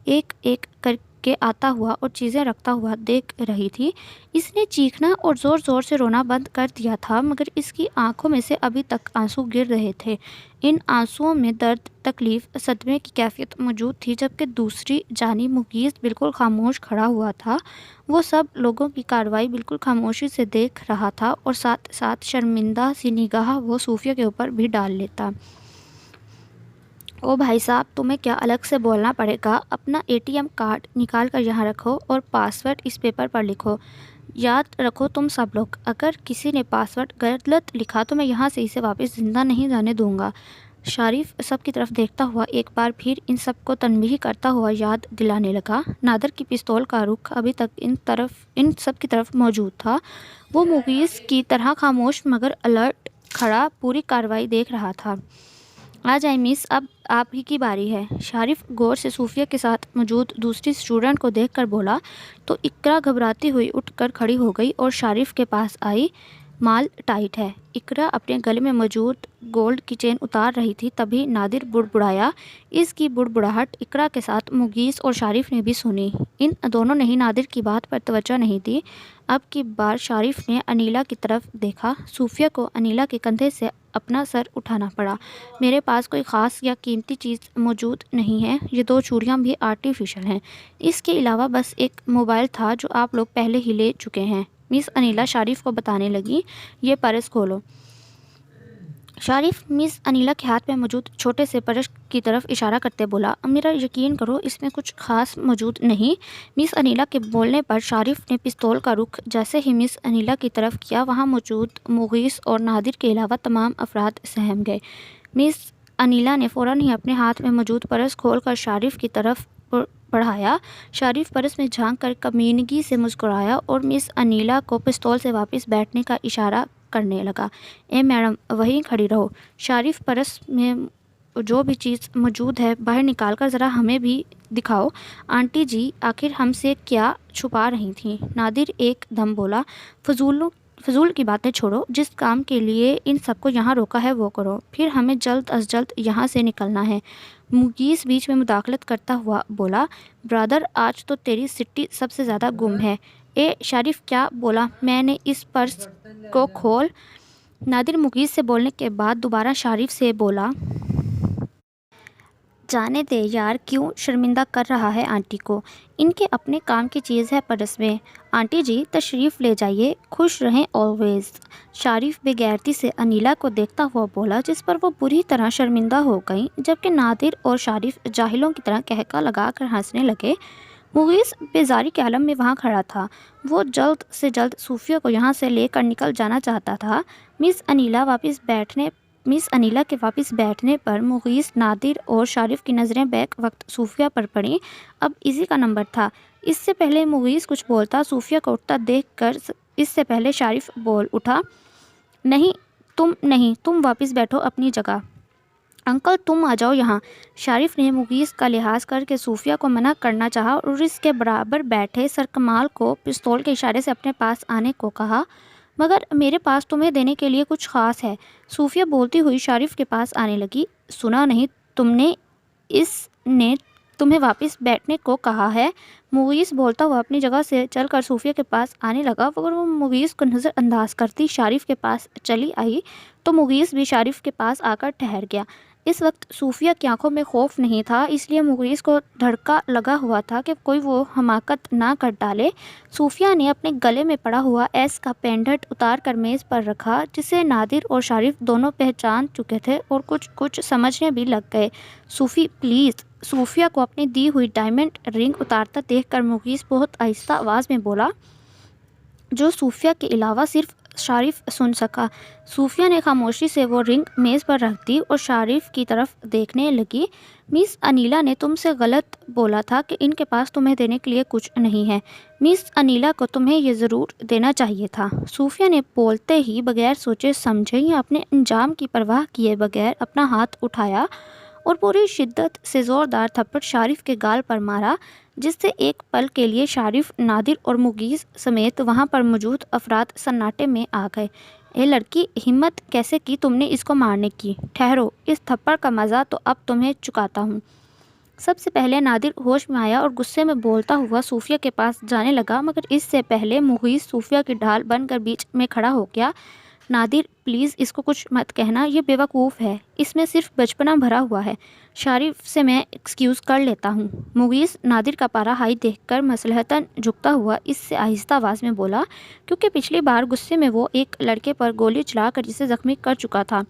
ایک ایک کر کے آتا ہوا اور چیزیں رکھتا ہوا دیکھ رہی تھی۔ اس نے چیخنا اور زور زور سے رونا بند کر دیا تھا، مگر اس کی آنکھوں میں سے ابھی تک آنسو گر رہے تھے۔ ان آنسوؤں میں درد، تکلیف، صدمے کی کیفیت موجود تھی، جبکہ دوسری جانب مغیث بالکل خاموش کھڑا ہوا تھا۔ وہ سب لوگوں کی کارروائی بالکل خاموشی سے دیکھ رہا تھا اور ساتھ ساتھ شرمندہ سی نگاہ وہ صوفیہ کے اوپر بھی ڈال لیتا۔ او بھائی صاحب، تمہیں کیا الگ سے بولنا پڑے گا؟ اپنا ATM کارڈ نکال کر یہاں رکھو اور پاسورڈ اس پیپر پر لکھو۔ یاد رکھو تم سب لوگ، اگر کسی نے پاسورڈ غلط لکھا تو میں یہاں سے اسے واپس زندہ نہیں جانے دوں گا۔ شارف سب کی طرف دیکھتا ہوا ایک بار پھر ان سب کو تنبیہ کرتا ہوا یاد دلانے لگا۔ نادر کی پستول کا رخ ابھی تک ان سب کی طرف موجود تھا۔ وہ مغیث کی طرح خاموش مگر الرٹ کھڑا پوری کارروائی دیکھ رہا تھا۔ آ جائیں مس، اب آپ ہی کی باری ہے، شارف غور سے صوفیہ کے ساتھ موجود دوسری اسٹوڈنٹ کو دیکھ کر بولا تو اقرا گھبراتی ہوئی اٹھ کر کھڑی ہو گئی اور شارف کے پاس آئی۔ مال ٹائٹ ہے۔ اقرا اپنے گلے میں موجود گولڈ کی چین اتار رہی تھی، تبھی نادر بڑبڑایا۔ اس کی بڑبڑاہٹ اقرا کے ساتھ مغیث اور شارف نے بھی سنی۔ ان دونوں نے ہی نادر کی بات پر توجہ نہیں دی۔ اب کی بار شارف نے انیلا کی طرف دیکھا۔ صوفیہ کو انیلا کے کندھے سے اپنا سر اٹھانا پڑا۔ میرے پاس کوئی خاص یا قیمتی چیز موجود نہیں ہے، یہ 2 چوڑیاں بھی آرٹیفیشل ہیں۔ اس کے علاوہ بس ایک موبائل تھا جو آپ لوگ پہلے ہی لے چکے ہیں۔ مس انیلا شارف کو بتانے لگی، یہ پرس کھولو۔ شارف مس انیلا کے ہاتھ میں موجود چھوٹے سے پرس کی طرف اشارہ کرتے بولا، میرا یقین کرو اس میں کچھ خاص موجود نہیں۔ مس انیلا کے بولنے پر شارف نے پستول کا رخ جیسے ہی مس انیلا کی طرف کیا، وہاں موجود مغیث اور نادر کے علاوہ تمام افراد سہم گئے۔ مس انیلا نے فوراً ہی اپنے ہاتھ میں موجود پرس کھول کر شارف کی طرف بڑھایا۔ شارف پرس میں جھانک کر کمینگی سے مسکرایا اور مس انیلا کو پستول سے واپس بیٹھنے کا اشارہ کرنے لگا۔ اے میڈم، وہیں کھڑی رہو۔ شارف، پرس میں جو بھی چیز موجود ہے باہر نکال کر ذرا ہمیں بھی دکھاؤ۔ آنٹی جی، آخر ہم سے کیا چھپا رہی تھیں؟ نادر ایک دم بولا، فضول کی باتیں چھوڑو، جس کام کے لیے ان سب کو یہاں روکا ہے وہ کرو، پھر ہمیں جلد از جلد یہاں سے نکلنا ہے۔ مغیث بیچ میں مداخلت کرتا ہوا بولا، برادر آج تو تیری سٹی سب سے زیادہ گم ہے۔ اے شارف، کیا بولا میں نے؟ اس پرس کو کھول۔ نادر مغیث سے بولنے کے بعد دوبارہ شارف سے بولا، جانے دے یار، کیوں شرمندہ کر رہا ہے آنٹی کو؟ ان کے اپنے کام کی چیز ہے پرس میں۔ آنٹی جی تشریف لے جائیے، خوش رہیں آلویز۔ شارف بے غیرتی سے انیلا کو دیکھتا ہوا بولا، جس پر وہ بری طرح شرمندہ ہو گئیں، جبکہ نادر اور شارف جاہلوں کی طرح قہقہ لگا کر ہنسنے لگے۔ مغیث بیزاری کے عالم میں وہاں کھڑا تھا۔ وہ جلد سے جلد صوفیہ کو یہاں سے لے کر نکل جانا چاہتا تھا۔ مس انیلا کے واپس بیٹھنے پر مغیث، نادر اور شارف کی نظریں بیک وقت صوفیہ پر پڑیں۔ اب اسی کا نمبر تھا۔ اس سے پہلے مغیث کچھ بولتا، صوفیہ کو اٹھتا دیکھ کر اس سے پہلے شارف بول اٹھا، نہیں، تم واپس بیٹھو اپنی جگہ۔ انکل تم آ جاؤ یہاں۔ شارف نے مغیث کا لحاظ کر کے صوفیہ کو منع کرنا چاہا اور اس کے برابر بیٹھے سرکمال کو پستول کے اشارے سے اپنے پاس آنے کو کہا، مگر میرے پاس تمہیں دینے کے لیے کچھ خاص ہے۔ صوفیہ بولتی ہوئی شارف کے پاس آنے لگی، سنا نہیں تم نے، اس نے تمہیں واپس بیٹھنے کو کہا ہے۔ مغیث بولتا ہوا اپنی جگہ سے چل کر صوفیہ کے پاس آنے لگا، مگر وہ مغیث کو نظر انداز کرتی شارف کے پاس چلی آئی تو مغیث بھی شارف کے پاس آ کر ٹھہر گیا۔ اس وقت صوفیہ کی آنکھوں میں خوف نہیں تھا، اس لیے مغیث کو دھڑکا لگا ہوا تھا کہ کوئی وہ حماقت نہ کر ڈالے۔ صوفیہ نے اپنے گلے میں پڑا ہوا ایس کا پینڈنٹ اتار کر میز پر رکھا، جسے نادر اور شارف دونوں پہچان چکے تھے اور کچھ سمجھنے بھی لگ گئے۔ صوفی پلیز۔ صوفیہ کو اپنی دی ہوئی ڈائمنڈ رنگ اتارتا دیکھ کر مغیث بہت آہستہ آواز میں بولا، جو صوفیہ کے علاوہ صرف شارف سن سکا۔ صوفیہ نے خاموشی سے وہ رنگ میز پر رکھ دی اور شارف کی طرف دیکھنے لگی۔ مس انیلا نے تم سے غلط بولا تھا کہ ان کے پاس تمہیں دینے کے لیے کچھ نہیں ہے۔ مس انیلا کو تمہیں یہ ضرور دینا چاہیے تھا۔ صوفیہ نے بولتے ہی بغیر سوچے سمجھے یا اپنے انجام کی پرواہ کیے بغیر اپنا ہاتھ اٹھایا اور پوری شدت سے زوردار تھپڑ شارف کے گال پر مارا، جس سے ایک پل کے لیے شارف، نادر اور مغیث سمیت وہاں پر موجود افراد سناٹے میں آ گئے۔ اے لڑکی، ہمت کیسے کی تم نے اس کو مارنے کی؟ ٹھہرو، اس تھپڑ کا مزہ تو اب تمہیں چکاتا ہوں۔ سب سے پہلے نادر ہوش میں آیا اور غصے میں بولتا ہوا صوفیہ کے پاس جانے لگا، مگر اس سے پہلے مغیث صوفیہ کی ڈھال بن کر بیچ میں کھڑا ہو گیا۔ نادر، پلیز اس کو کچھ مت کہنا، یہ بے وقوف ہے، اس میں صرف بچپنا بھرا ہوا ہے۔ شارف سے میں ایکسکیوز کر لیتا ہوں۔ مغیث نادر کا پارا ہائی دیکھ کر مصلحتاً جھکتا ہوا اس سے آہستہ آواز میں بولا، کیونکہ پچھلی بار غصے میں وہ ایک لڑکے پر گولی چلا کر جسے زخمی کر چکا تھا۔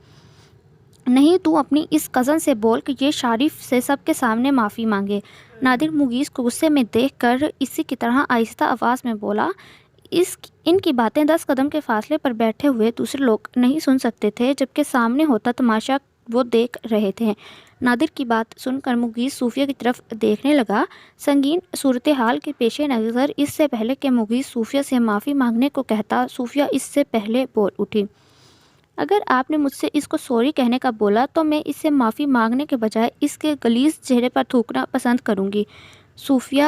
نہیں، تو اپنی اس کزن سے بول کہ یہ شارف سے سب کے سامنے معافی مانگے۔ نادر مغیث کو غصے میں دیکھ کر اسی کی طرح آہستہ آواز میں بولا، ان کی باتیں 10 قدم کے فاصلے پر بیٹھے ہوئے دوسرے لوگ نہیں سن سکتے تھے، جبکہ سامنے ہوتا تماشا وہ دیکھ رہے تھے۔ نادر کی بات سن کر مغیث صوفیہ کی طرف دیکھنے لگا۔ سنگین صورتحال کے پیش نظر اس سے پہلے کہ مغیث صوفیہ سے معافی مانگنے کو کہتا، صوفیہ اس سے پہلے بول اٹھی، اگر آپ نے مجھ سے اس کو سوری کہنے کا بولا تو میں اس سے معافی مانگنے کے بجائے اس کے غلیظ چہرے پر تھوکنا پسند کروں گی۔ صوفیہ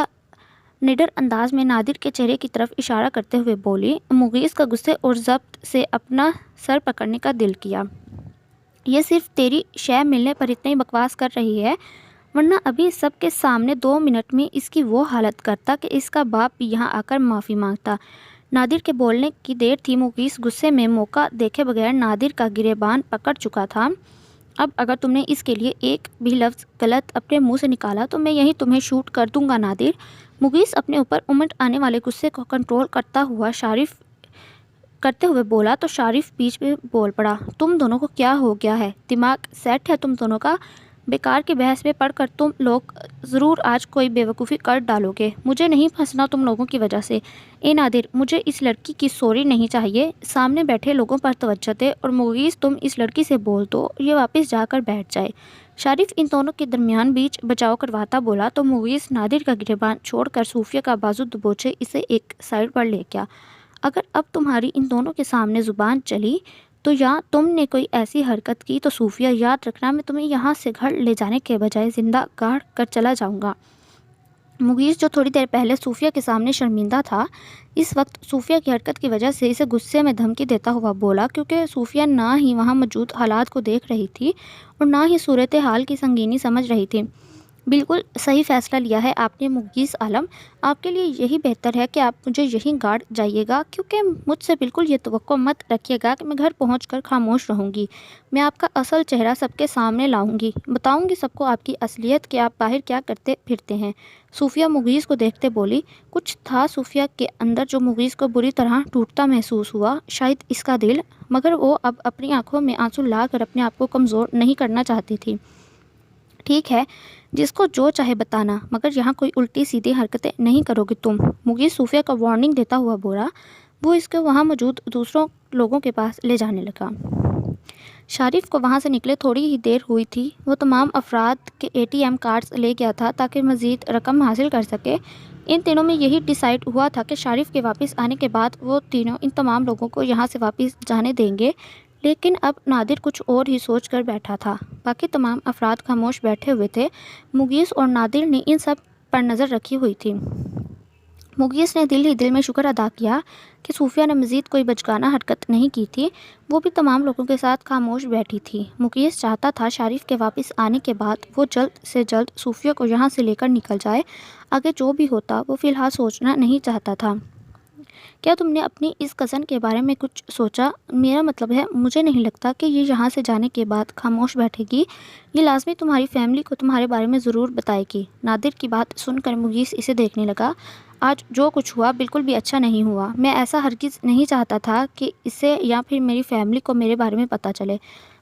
نڈر انداز میں نادر کے چہرے کی طرف اشارہ کرتے ہوئے بولی۔ مغیث کا غصے اور ضبط سے اپنا سر پکڑنے کا دل کیا۔ یہ صرف تیری شے ملنے پر اتنی بکواس کر رہی ہے، ورنہ ابھی سب کے سامنے 2 منٹ میں اس کی وہ حالت کرتا کہ اس کا باپ بھی یہاں آ کر معافی مانگتا۔ نادر کے بولنے کی دیر تھی۔ مغیث غصے میں موقع دیکھے بغیر نادر کا گریبان پکڑ چکا تھا۔ اب اگر تم نے اس کے لیے ایک بھی لفظ غلط اپنے منہ سے نکالا تو میں یہیں تمہیں شوٹ کر دوں گا۔ نادر، مغیث اپنے اوپر امٹ آنے والے غصے کو کنٹرول کرتے ہوئے بولا تو شارف بیچ میں بول پڑا، تم دونوں کو کیا ہو گیا ہے؟ دماغ سیٹ ہے تم دونوں کا؟ بیکار کی بحث میں پڑھ کر تم لوگ ضرور آج کوئی بے وقوفی کر ڈالو گے۔ مجھے نہیں پھنسنا تم لوگوں کی وجہ سے۔ اے نادر، مجھے اس لڑکی کی سوری نہیں چاہیے، سامنے بیٹھے لوگوں پر توجہ دے، اور مغیث تم اس لڑکی سے بول دو یہ واپس جا کر بیٹھ جائے۔ شارف ان دونوں کے درمیان بیچ بچاؤ کرواتا بولا تو مغیث نادر کا گریبان چھوڑ کر صوفیہ کا بازو دبوچے اسے ایک سائڈ پر لے گیا۔ اگر اب تمہاری ان دونوں کے سامنے زبان چلی تو یا تم نے کوئی ایسی حرکت کی تو صوفیہ یاد رکھنا، میں تمہیں یہاں سے گھر لے جانے کے بجائے زندہ گاڑ کر چلا جاؤں گا۔ مغیث، جو تھوڑی دیر پہلے صوفیہ کے سامنے شرمندہ تھا، اس وقت صوفیہ کی حرکت کی وجہ سے اسے غصے میں دھمکی دیتا ہوا بولا، کیونکہ صوفیہ نہ ہی وہاں موجود حالات کو دیکھ رہی تھی اور نہ ہی صورتحال کی سنگینی سمجھ رہی تھی۔ بالکل صحیح فیصلہ لیا ہے آپ نے مغیث عالم، آپ کے لیے یہی بہتر ہے کہ آپ مجھے یہیں گاڑ جائیے گا، کیونکہ مجھ سے بالکل یہ توقع مت رکھیے گا کہ میں گھر پہنچ کر خاموش رہوں گی۔ میں آپ کا اصل چہرہ سب کے سامنے لاؤں گی، بتاؤں گی سب کو آپ کی اصلیت کہ آپ باہر کیا کرتے پھرتے ہیں۔ صوفیہ مغیث کو دیکھتے بولی۔ کچھ تھا صوفیہ کے اندر جو مغیث کو بری طرح ٹوٹتا محسوس ہوا، شاید اس کا دل، مگر وہ اب اپنی آنکھوں میں آنسو لا کر اپنے آپ کو کمزور نہیں کرنا چاہتی تھی۔ ٹھیک ہے، جس کو جو چاہے بتانا، مگر یہاں کوئی الٹی سیدھی حرکتیں نہیں کرو گے تم۔ مغیث صوفیہ کا وارننگ دیتا ہوا بولا۔ وہ اس کو وہاں موجود دوسروں لوگوں کے پاس لے جانے لگا۔ شارف کو وہاں سے نکلے تھوڑی ہی دیر ہوئی تھی۔ وہ تمام افراد کے ATM کارڈز لے گیا تھا تاکہ مزید رقم حاصل کر سکے۔ ان تینوں میں یہی ڈیسائیڈ ہوا تھا کہ شارف کے واپس آنے کے بعد وہ تینوں ان تمام لوگوں کو یہاں سے واپس جانے دیں گے، لیکن اب نادر کچھ اور ہی سوچ کر بیٹھا تھا۔ باقی تمام افراد خاموش بیٹھے ہوئے تھے۔ مغیث اور نادر نے ان سب پر نظر رکھی ہوئی تھی۔ مغیث نے دل ہی دل میں شکر ادا کیا کہ صوفیہ نے مزید کوئی بچگانہ حرکت نہیں کی تھی، وہ بھی تمام لوگوں کے ساتھ خاموش بیٹھی تھی۔ مغیث چاہتا تھا شارف کے واپس آنے کے بعد وہ جلد سے جلد صوفیہ کو یہاں سے لے کر نکل جائے، آگے جو بھی ہوتا وہ فی الحال سوچنا نہیں چاہتا تھا۔ کیا تم نے اپنی اس کزن کے بارے میں کچھ سوچا؟ میرا مطلب ہے، مجھے نہیں لگتا کہ یہ یہاں سے جانے کے بعد خاموش بیٹھے گی، یہ لازمی تمہاری فیملی کو تمہارے بارے میں ضرور بتائے گی۔ نادر کی بات سن کر مغیث اسے دیکھنے لگا۔ آج جو کچھ ہوا بالکل بھی اچھا نہیں ہوا۔ میں ایسا ہرگز نہیں چاہتا تھا کہ اسے یا پھر میری فیملی کو میرے بارے میں پتہ چلے۔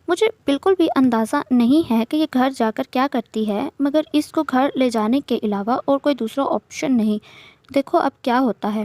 مجھے بالکل بھی اندازہ نہیں ہے کہ یہ گھر جا کر کیا کرتی ہے، مگر اس کو گھر لے جانے کے علاوہ اور کوئی دوسرا آپشن نہیں۔ دیکھو اب کیا ہوتا ہے۔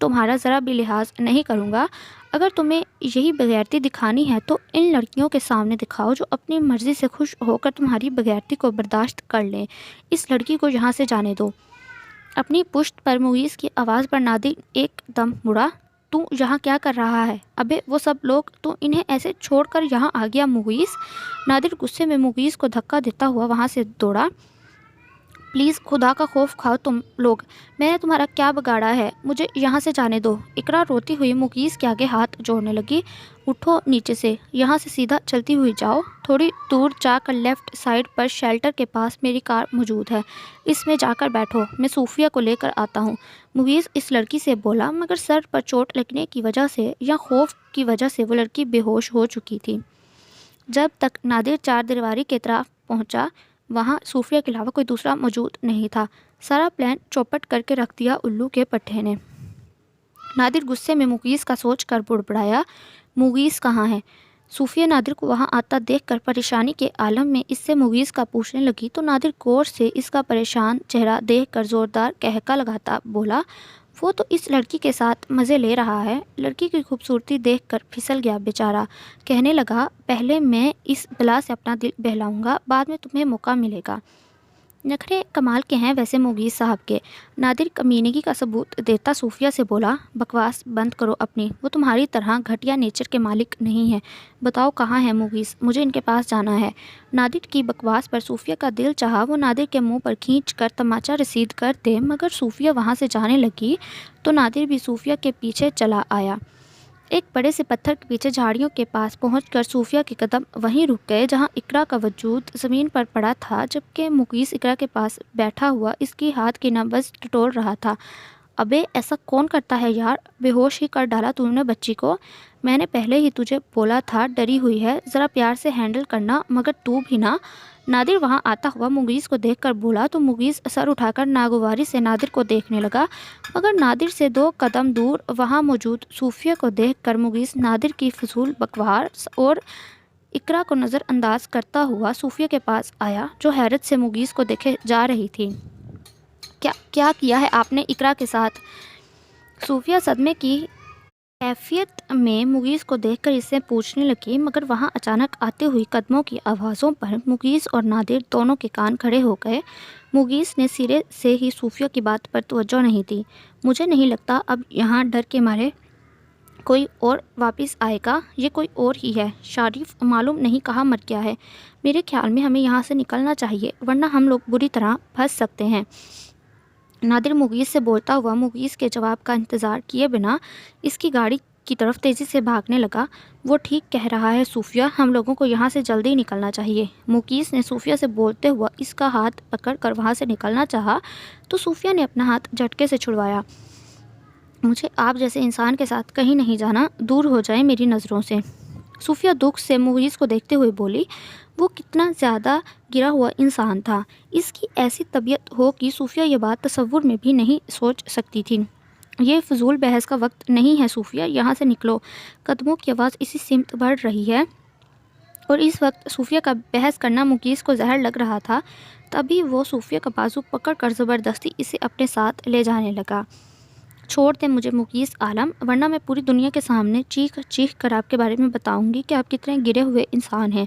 تمہارا ذرا بھی لحاظ نہیں کروں گا۔ اگر تمہیں یہی بغیرتی دکھانی ہے تو ان لڑکیوں کے سامنے دکھاؤ جو اپنی مرضی سے خوش ہو کر تمہاری بغیرتی کو برداشت کر لیں۔ اس لڑکی کو یہاں سے جانے دو۔ اپنی پشت پر مغیث کی آواز پر نادر ایک دم مڑا۔ تو یہاں کیا کر رہا ہے؟ ابے وہ سب لوگ، تو انہیں ایسے چھوڑ کر یہاں آ گیا مغیث؟ نادر غصے میں مغیث کو دھکا دیتا ہوا وہاں سے دوڑا۔ پلیز خدا کا خوف کھاؤ تم لوگ، میں نے تمہارا کیا بگاڑا ہے؟ مجھے یہاں سے جانے دو۔ اقرا روتی ہوئی مغیث کے آگے ہاتھ جوڑنے لگی۔ اٹھو نیچے سے، یہاں سے سیدھا چلتی ہوئی جاؤ۔ تھوڑی دور جا کر لیفٹ سائڈ پر شیلٹر کے پاس میری کار موجود ہے، اس میں جا کر بیٹھو، میں صوفیہ کو لے کر آتا ہوں۔ مغیث اس لڑکی سے بولا، مگر سر پر چوٹ لگنے کی وجہ سے یا خوف کی وجہ سے وہ لڑکی بے ہوش ہو چکی تھی۔ جب تک نادر چار دیواری کے طرف پہنچا وہاں صوفیہ کے علاوہ کوئی دوسرا موجود نہیں تھا۔ سارا پلان چوپٹ کر کے رکھ دیا الو کے پٹھے نے۔ نادر غصے میں مغیث کا سوچ کر بڑبڑایا، مغیث کہاں ہے؟ صوفیہ نادر کو وہاں آتا دیکھ کر پریشانی کے عالم میں اس سے مغیث کا پوچھنے لگی تو نادر غور سے اس کا پریشان چہرہ دیکھ کر زوردار قہقہ لگاتا بولا، وہ تو اس لڑکی کے ساتھ مزے لے رہا ہے۔ لڑکی کی خوبصورتی دیکھ کر پھسل گیا بیچارہ، کہنے لگا، پہلے میں اس بلا سے اپنا دل بہلاؤں گا، بعد میں تمہیں موقع ملے گا۔ نخرے کمال کے ہیں ویسے مغیث صاحب کے۔ نادر کمینگی کا ثبوت دیتا صوفیہ سے بولا، بکواس بند کرو اپنی، وہ تمہاری طرح گھٹیا نیچر کے مالک نہیں ہیں۔ بتاؤ کہاں ہے مغیث، مجھے ان کے پاس جانا ہے۔ نادر کی بکواس پر صوفیہ کا دل چاہا وہ نادر کے منہ پر کھینچ کر تماچا رسید کر دے، مگر صوفیہ وہاں سے جانے لگی تو نادر بھی صوفیہ کے پیچھے چلا آیا۔ ایک بڑے سے پتھر کے پیچھے جھاڑیوں کے پاس پہنچ کر صوفیہ کے قدم وہیں رک گئے جہاں اقرا کا وجود زمین پر پڑا تھا، جبکہ مغیث اقرا کے پاس بیٹھا ہوا اس کی ہاتھ کی نبض ٹٹول رہا تھا۔ ابے ایسا کون کرتا ہے یار، بے ہوش ہی کر ڈالا تم نے بچی کو۔ میں نے پہلے ہی تجھے بولا تھا ڈری ہوئی ہے، ذرا پیار سے ہینڈل کرنا، مگر تو بھی نہ۔ نادر وہاں آتا ہوا مغیث کو دیکھ کر بولا تو مغیث سر اٹھا کر ناگواری سے نادر کو دیکھنے لگا، مگر نادر سے 2 قدم دور وہاں موجود صوفیہ کو دیکھ کر مغیث نادر کی فضول بکواس اور اقرا کو نظر انداز کرتا ہوا صوفیہ کے پاس آیا جو حیرت سے مغیث کو دیکھے جا رہی تھی۔ کیا کیا ہے آپ نے اقرا کے ساتھ؟ صوفیہ صدمے کی کیفیت میں مغیث کو دیکھ کر اس سے پوچھنے لگی، مگر وہاں اچانک آتے ہوئی قدموں کی آوازوں پر مغیث اور نادر دونوں کے کان کھڑے ہو گئے۔ مغیث نے سرے سے ہی صوفیہ کی بات پر توجہ نہیں دی۔ مجھے نہیں لگتا اب یہاں ڈر کے مارے کوئی اور واپس آئے گا، یہ کوئی اور ہی ہے، شریف معلوم نہیں کہاں مر گیا ہے۔ میرے خیال میں ہمیں یہاں سے نکلنا چاہیے ورنہ ہم لوگ بری طرح پھنس سکتے ہیں۔ نادر مغیث سے بولتا ہوا مغیث کے جواب کا انتظار کیے بنا اس کی گاڑی کی طرف تیزی سے بھاگنے لگا۔ وہ ٹھیک کہہ رہا ہے صوفیہ، ہم لوگوں کو یہاں سے جلدی نکلنا چاہیے۔ مغیث نے صوفیہ سے بولتے ہوا اس کا ہاتھ پکڑ کر وہاں سے نکلنا چاہا تو صوفیہ نے اپنا ہاتھ جھٹکے سے چھڑوایا۔ مجھے آپ جیسے انسان کے ساتھ کہیں نہیں جانا، دور ہو جائیں میری نظروں سے۔ صوفیہ دکھ سے مغیث کو دیکھتے ہوئے بولی، وہ کتنا زیادہ گرا ہوا انسان تھا، اس کی ایسی طبیعت ہو کہ صوفیہ یہ بات تصور میں بھی نہیں سوچ سکتی تھی۔ یہ فضول بحث کا وقت نہیں ہے صوفیہ، یہاں سے نکلو۔ قدموں کی آواز اسی سمت بڑھ رہی ہے اور اس وقت صوفیہ کا بحث کرنا مغیث کو زہر لگ رہا تھا۔ تبھی وہ صوفیہ کا بازو پکڑ کر زبردستی اسے اپنے ساتھ لے جانے لگا۔ چھوڑ دیں مجھے مغیث عالم، ورنہ میں پوری دنیا کے سامنے چیخ چیخ کر آپ کے بارے میں بتاؤں گی کہ آپ کتنے گرے ہوئے انسان ہیں۔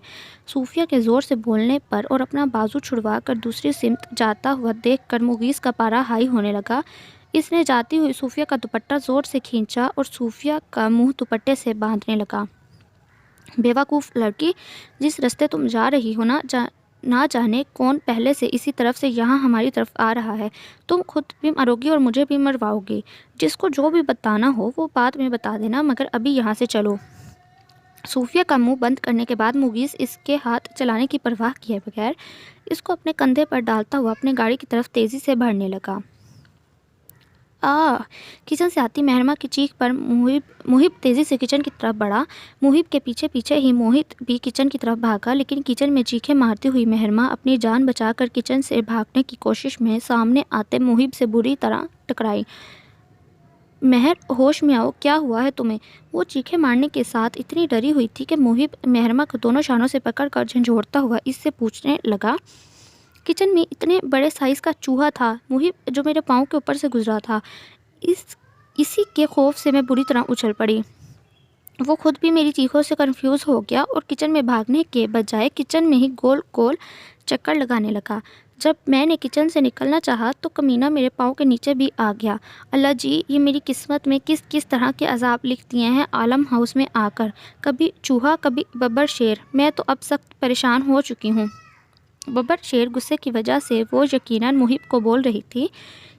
صوفیہ کے زور سے بولنے پر اور اپنا بازو چھڑوا کر دوسری سمت جاتا ہوا دیکھ کر مغیث کا پارا ہائی ہونے لگا۔ اس نے جاتی ہوئی صوفیہ کا دوپٹہ زور سے کھینچا اور صوفیہ کا منہ دوپٹے سے باندھنے لگا۔ بے وقوف لڑکی، جس راستے تم جا رہی ہو نہ جانے کون پہلے سے اسی طرف سے یہاں ہماری طرف آ رہا ہے، تم خود بھی مرو گی اور مجھے بھی مرواؤ گی۔ جس کو جو بھی بتانا ہو وہ بعد میں بتا دینا، مگر ابھی یہاں سے چلو۔ صوفیہ کا منہ بند کرنے کے بعد مغیث اس کے ہاتھ چلانے کی پرواہ کیے بغیر اس کو اپنے کندھے پر ڈالتا ہوا اپنے گاڑی کی طرف تیزی سے بڑھنے لگا۔ کچن سے آتی مہرما کی چیخ پر محب تیزی سے کچن کی طرف بڑھا۔ محب کے پیچھے پیچھے ہی موہت بھی کچن کی طرف بھاگا، لیکن کچن میں چیخیں مارتی ہوئی مہرما اپنی جان بچا کر کچن سے بھاگنے کی کوشش میں سامنے آتے محب سے بری طرح ٹکرائی۔ مہر ہوش میں آؤ، کیا ہوا ہے تمہیں؟ وہ چیخیں مارنے کے ساتھ اتنی ڈری ہوئی تھی کہ محب مہرما کو دونوں شانوں سے پکڑ کر جھنجھوڑتا ہوا اس سے پوچھنے لگا، کچن میں اتنے بڑے سائز کا چوہا تھا محب جو میرے پاؤں کے اوپر سے گزرا تھا، اس اسی کے خوف سے میں بری طرح اچھل پڑی۔ وہ خود بھی میری چیخوں سے کنفیوز ہو گیا اور کچن میں بھاگنے کے بجائے کچن میں ہی گول گول چکر لگانے لگا۔ جب میں نے کچن سے نکلنا چاہا تو کمینہ میرے پاؤں کے نیچے بھی آ گیا۔ اللہ جی، یہ میری قسمت میں کس کس طرح کے عذاب لکھ دیے ہیں عالم ہاؤس میں آ کر، کبھی چوہا کبھی ببر شیر۔ میں تو اب سخت پریشان ہو چکی ہوں۔ ببر شیر غصے کی وجہ سے وہ یقیناً محب کو بول رہی تھی۔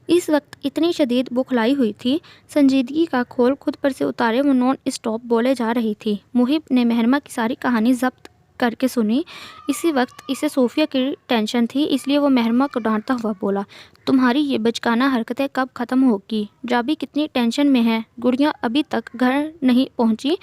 اس وقت اتنی شدید بخلائی ہوئی تھی، سنجیدگی کا کھول خود پر سے اتارے وہ نان اسٹاپ بولے جا رہی تھی۔ محب نے مہرمہ کی ساری کہانی ضبط کر کے سنی۔ اسی وقت اسے صوفیہ کی ٹینشن تھی، اس لیے وہ مہرمہ کو ڈانٹتا ہوا بولا، تمہاری یہ بچکانہ حرکتیں کب ختم ہوگی؟ جابی کتنی ٹینشن میں ہے، گڑیا ابھی تک گھر نہیں پہنچی،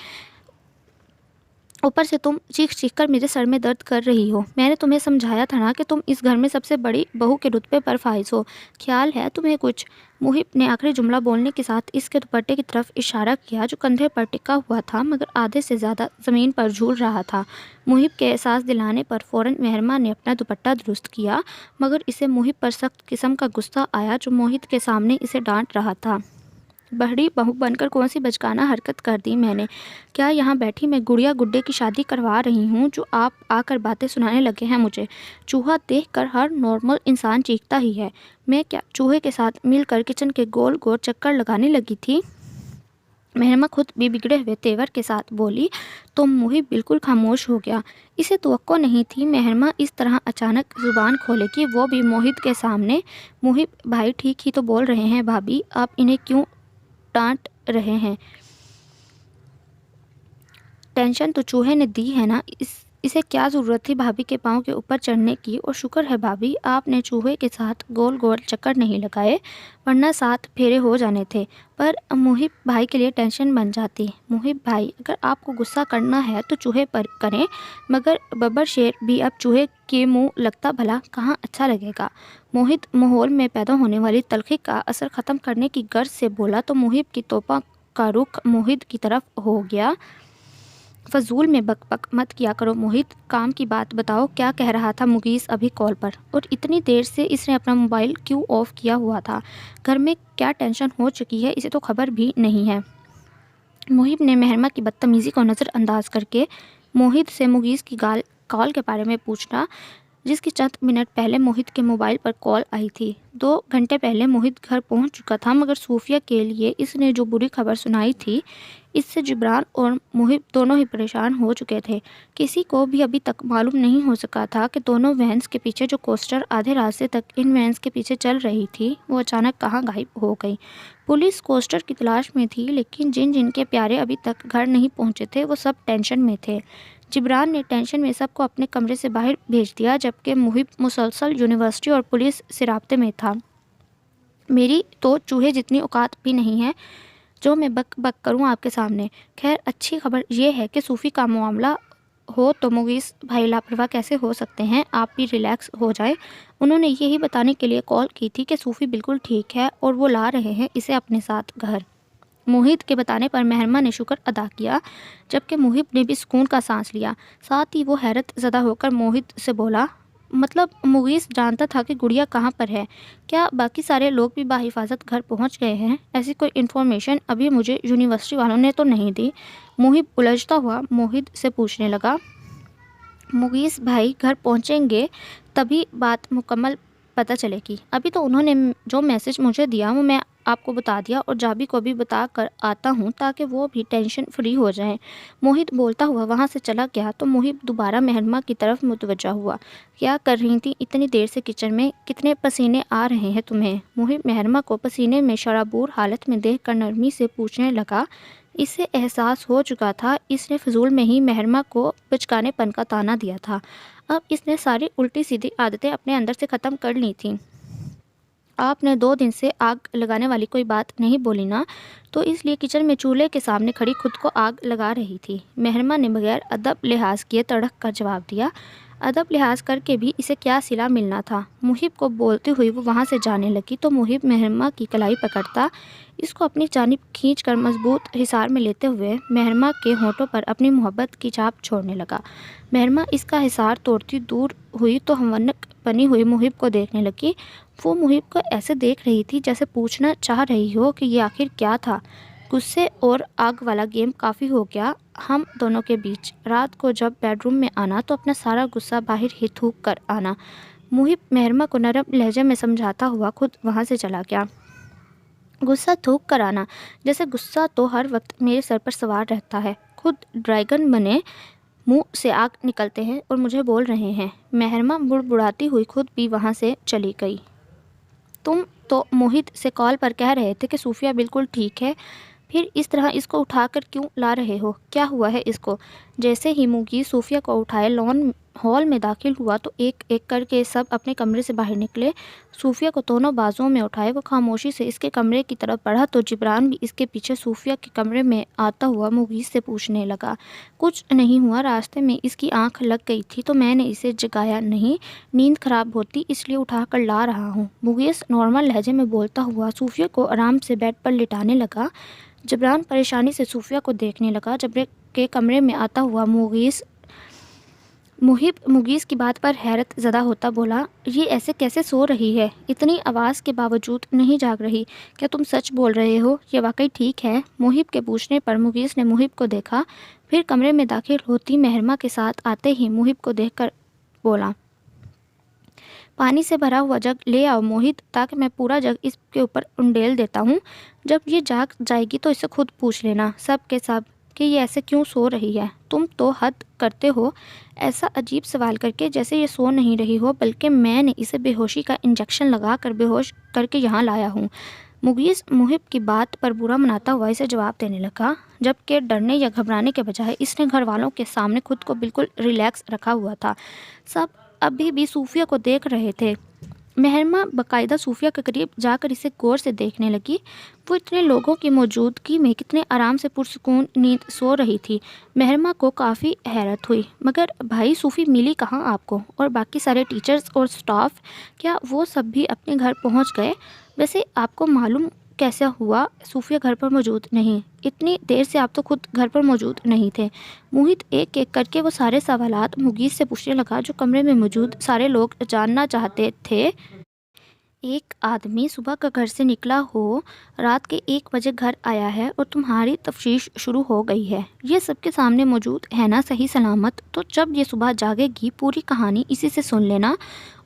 اوپر سے تم چیخ چیخ کر میرے سر میں درد کر رہی ہو۔ میں نے تمہیں سمجھایا تھا نا کہ تم اس گھر میں سب سے بڑی بہو کے رتبے پر فائز ہو، خیال ہے تمہیں کچھ؟ محب نے آخری جملہ بولنے کے ساتھ اس کے دوپٹے کی طرف اشارہ کیا جو کندھے پر ٹکا ہوا تھا مگر آدھے سے زیادہ زمین پر جھول رہا تھا۔ محب کے احساس دلانے پر فوراً مہرمہ نے اپنا دوپٹہ درست کیا مگر اسے محب پر سخت قسم کا غصہ آیا جو موہت کے سامنے اسے ڈانٹ رہا تھا۔ بڑی بہو بن کر کون سی بچکانہ حرکت کر دی میں نے؟ کیا یہاں بیٹھی میں گڑیا گڈے کی شادی کروا رہی ہوں جو آپ آ کر باتیں سنانے لگے ہیں مجھے؟ چوہا دیکھ کر ہر نارمل انسان چیختا ہی ہے، میں کیا چوہے کے ساتھ مل کر کچن کے گول گول چکر لگانے لگی تھی؟ مہرمہ خود بھی بگڑے ہوئے تیور کے ساتھ بولی تو محب بالکل خاموش ہو گیا۔ اسے توقع نہیں تھی مہرمہ اس طرح اچانک زبان کھولے گی، وہ بھی موہت کے سامنے۔ محب بھائی ٹھیک ہی تو بول رہے ہیں بھابی، آپ انہیں کیوں ڈانٹ رہے ہیں؟ ٹینشن تو چوہے نے دی ہے نا، اسے کیا ضرورت تھی بھابی کے پاؤں کے اوپر چڑھنے کی؟ اور شکر ہے بھابی آپ نے چوہے کے ساتھ گول گول چکر نہیں لگائے، ورنہ 7 پھیرے ہو جانے تھے۔ پر محب بھائی کے لیے ٹینشن بن جاتی۔ محب بھائی، اگر آپ کو غصہ کرنا ہے تو چوہے پر کریں، مگر ببر شیر بھی اب چوہے کے منہ لگتا بھلا کہاں اچھا لگے گا؟ موہت ماحول میں پیدا ہونے والی تلخی کا اثر ختم کرنے کی غرض سے بولا تو محب کی توپہ کا رخ موہت کی طرف ہو گیا۔ فضول میں بک بک مت کیا کرو موہت، کام کی بات بتاؤ، کیا کہہ رہا تھا مغیث ابھی کال پر؟ اور اتنی دیر سے اس نے اپنا موبائل کیوں آف کیا ہوا تھا؟ گھر میں کیا ٹینشن ہو چکی ہے اسے تو خبر بھی نہیں ہے۔ محب نے مہرمہ کی بدتمیزی کو نظر انداز کر کے موہت سے مغیث کی کال کے بارے میں پوچھا جس کی چند منٹ پہلے موہت کے موبائل پر کال آئی تھی۔ 2 گھنٹے پہلے موہت گھر پہنچ چکا تھا مگر صوفیہ کے لیے اس نے جو بری خبر سنائی تھی اس سے جبران اور محب دونوں ہی پریشان ہو چکے تھے۔ کسی کو بھی ابھی تک معلوم نہیں ہو سکا تھا کہ دونوں وینس کے پیچھے جو کوسٹر آدھے راستے تک ان وینس کے پیچھے چل رہی تھی وہ اچانک کہاں غائب ہو گئی۔ پولیس کوسٹر کی تلاش میں تھی لیکن جن کے پیارے ابھی تک گھر نہیں پہنچے تھے وہ سب ٹینشن میں تھے۔ جبران نے ٹینشن میں سب کو اپنے کمرے سے باہر بھیج دیا جبکہ محب مسلسل یونیورسٹی اور پولیس سے رابطے میں تھا۔ میری تو چوہے جتنی اوقات بھی نہیں ہے جو میں بک بک کروں آپ کے سامنے۔ خیر اچھی خبر یہ ہے کہ صوفی کا معاملہ ہو تو مغیث بھائی لاپرواہ کیسے ہو سکتے ہیں، آپ بھی ریلیکس ہو جائیں۔ انہوں نے یہی بتانے کے لیے کال کی تھی کہ صوفی بالکل ٹھیک ہے اور وہ لا رہے ہیں اسے اپنے ساتھ گھر۔ موہت کے بتانے پر مہرمہ نے شکر ادا کیا جبکہ محب نے بھی سکون کا سانس لیا۔ ساتھ ہی وہ حیرت زدہ ہو کر موہت سے بولا، مطلب مغیث جانتا تھا کہ گڑیا کہاں پر ہے؟ کیا باقی سارے لوگ بھی بحفاظت گھر پہنچ گئے ہیں؟ ایسی کوئی انفارمیشن ابھی مجھے یونیورسٹی والوں نے تو نہیں دی؟ محب الجھتا ہوا موہت سے پوچھنے لگا۔ مغیث بھائی گھر پہنچیں گے تبھی بات مکمل پتہ چلے گی، ابھی تو انہوں نے جو میسج مجھے دیا وہ میں آپ کو بتا دیا اور جابی کو بھی بتا کر آتا ہوں تاکہ وہ بھی ٹینشن فری ہو جائیں۔ موہت بولتا ہوا وہاں سے چلا گیا تو محب دوبارہ مہرمہ کی طرف متوجہ ہوا۔ کیا کر رہی تھی اتنی دیر سے کچن میں؟ کتنے پسینے آ رہے ہیں تمہیں؟ محب مہرمہ کو پسینے میں شرابور حالت میں دیکھ کر نرمی سے پوچھنے لگا۔ اسے احساس ہو چکا تھا اس نے فضول میں ہی مہرمہ کو بچکانے پن کا طعنہ دیا تھا، اب اس نے ساری الٹی سیدھی عادتیں اپنے اندر سے ختم کر لی تھیں۔ آپ نے 2 دن سے آگ لگانے والی کوئی بات نہیں بولی نا، تو اس لیے کچن میں چولہے کے سامنے کھڑی خود کو آگ لگا رہی تھی۔ مہرمہ نے بغیر ادب لحاظ کیے تڑک کر جواب دیا۔ ادب لحاظ کر کے بھی اسے کیا صلہ ملنا تھا؟ محب کو بولتی ہوئی وہ وہاں سے جانے لگی تو محب مہرمہ کی کلائی پکڑتا اس کو اپنی جانب کھینچ کر مضبوط حصار میں لیتے ہوئے مہرمہ کے ہونٹوں پر اپنی محبت کی چاپ چھوڑنے لگا۔ مہرمہ اس کا حصار توڑتی دور ہوئی تو ہمونک بنی ہوئی محب کو دیکھنے لگی۔ وہ محب کو ایسے دیکھ رہی تھی جیسے پوچھنا چاہ رہی ہو کہ یہ آخر کیا تھا۔ غصے اور آگ والا گیم کافی ہو گیا ہم دونوں کے بیچ۔ رات کو جب بیڈ روم میں آنا تو اپنا سارا غصہ باہر ہی تھوک کر آنا۔ محب مہرما کو نرم لہجے میں سمجھاتا ہوا خود وہاں سے چلا گیا۔ غصہ تھوک کر آنا، جیسے غصہ تو ہر وقت میرے سر پر سوار رہتا ہے، خود ڈریگن بنے منہ سے آگ نکلتے ہیں اور مجھے بول رہے ہیں۔ مہرما بڑبڑاتی ہوئی خود بھی وہاں سے چلی گئی۔ تم تو موہت سے کال پر کہہ رہے تھے کہ صوفیہ بالکل ٹھیک ہے، پھر اس طرح اس کو اٹھا کر کیوں لا رہے ہو؟ کیا ہوا ہے اس کو؟ جیسے ہی موگی صوفیہ کو اٹھائے ہال میں داخل ہوا تو ایک ایک کر کے سب اپنے کمرے سے باہر نکلے۔ صوفیہ کو دونوں بازوؤں میں اٹھائے وہ خاموشی سے اس کے کمرے کی طرف بڑھا تو جبران بھی اس کے پیچھے صوفیہ کے کمرے میں آتا ہوا موگیز سے پوچھنے لگا۔ کچھ نہیں ہوا، راستے میں اس کی آنکھ لگ گئی تھی تو میں نے اسے جگایا نہیں، نیند خراب ہوتی اس لیے اٹھا کر لا رہا ہوں۔ موگیز نارمل لہجے میں بولتا ہوا صوفیہ کو آرام سے بیڈ پر لٹانے لگا۔ جبران پریشانی سے صوفیہ کو دیکھنے لگا۔ جبرے کے کمرے میں آتا ہوا محب موگیز کی بات پر حیرت زدہ ہوتا بولا، یہ ایسے کیسے سو رہی ہے؟ اتنی آواز کے باوجود نہیں جاگ رہی؟ کیا تم سچ بول رہے ہو؟ یہ واقعی ٹھیک ہے؟ محب کے پوچھنے پر موگیز نے محب کو دیکھا، پھر کمرے میں داخل ہوتی مہرما کے ساتھ آتے ہی محب کو دیکھ کر بولا، پانی سے بھرا ہوا جگ لے آؤ موہت، تاکہ میں پورا جگ اس کے اوپر انڈیل دیتا ہوں۔ جب یہ جاگ جائے گی تو اسے خود پوچھ لینا سب کے سب کہ یہ ایسے کیوں سو رہی ہے۔ تم تو حد کرتے ہو ایسا عجیب سوال کر کے، جیسے یہ سو نہیں رہی ہو، بلکہ میں نے اسے بے ہوشی کا انجیکشن لگا کر بے ہوش کر کے یہاں لایا ہوں۔ موگیز محب کی بات پر برا مناتا ہوا اسے جواب دینے لگا، جبکہ ڈرنے یا گھبرانے کے بجائے اس نے گھر والوں کے سامنے خود کو بالکل ریلیکس رکھا ہوا تھا۔ سب ابھی بھی صوفیہ کو دیکھ رہے تھے۔ مہرما باقاعدہ صوفیہ کے قریب جا کر اسے غور سے دیکھنے لگی۔ وہ اتنے لوگوں کی موجودگی میں کتنے آرام سے پرسکون نیند سو رہی تھی۔ مہرما کو کافی حیرت ہوئی، مگر بھائی صوفی ملی کہاں آپ کو؟ اور باقی سارے ٹیچرز اور سٹاف، کیا وہ سب بھی اپنے گھر پہنچ گئے؟ ویسے آپ کو معلوم کیسا ہوا صوفیہ گھر پر موجود نہیں؟ اتنی دیر سے آپ تو خود گھر پر موجود نہیں تھے۔ موہت ایک ایک کر کے وہ سارے سوالات موگیز سے پوچھنے لگا جو کمرے میں موجود سارے لوگ جاننا چاہتے تھے۔ ایک آدمی صبح کا گھر سے نکلا ہو، رات کے 1 بجے گھر آیا ہے اور تمہاری تفتیش شروع ہو گئی ہے۔ یہ سب کے سامنے موجود ہے نا صحیح سلامت؟ تو جب یہ صبح جاگے گی پوری کہانی اسی سے سن لینا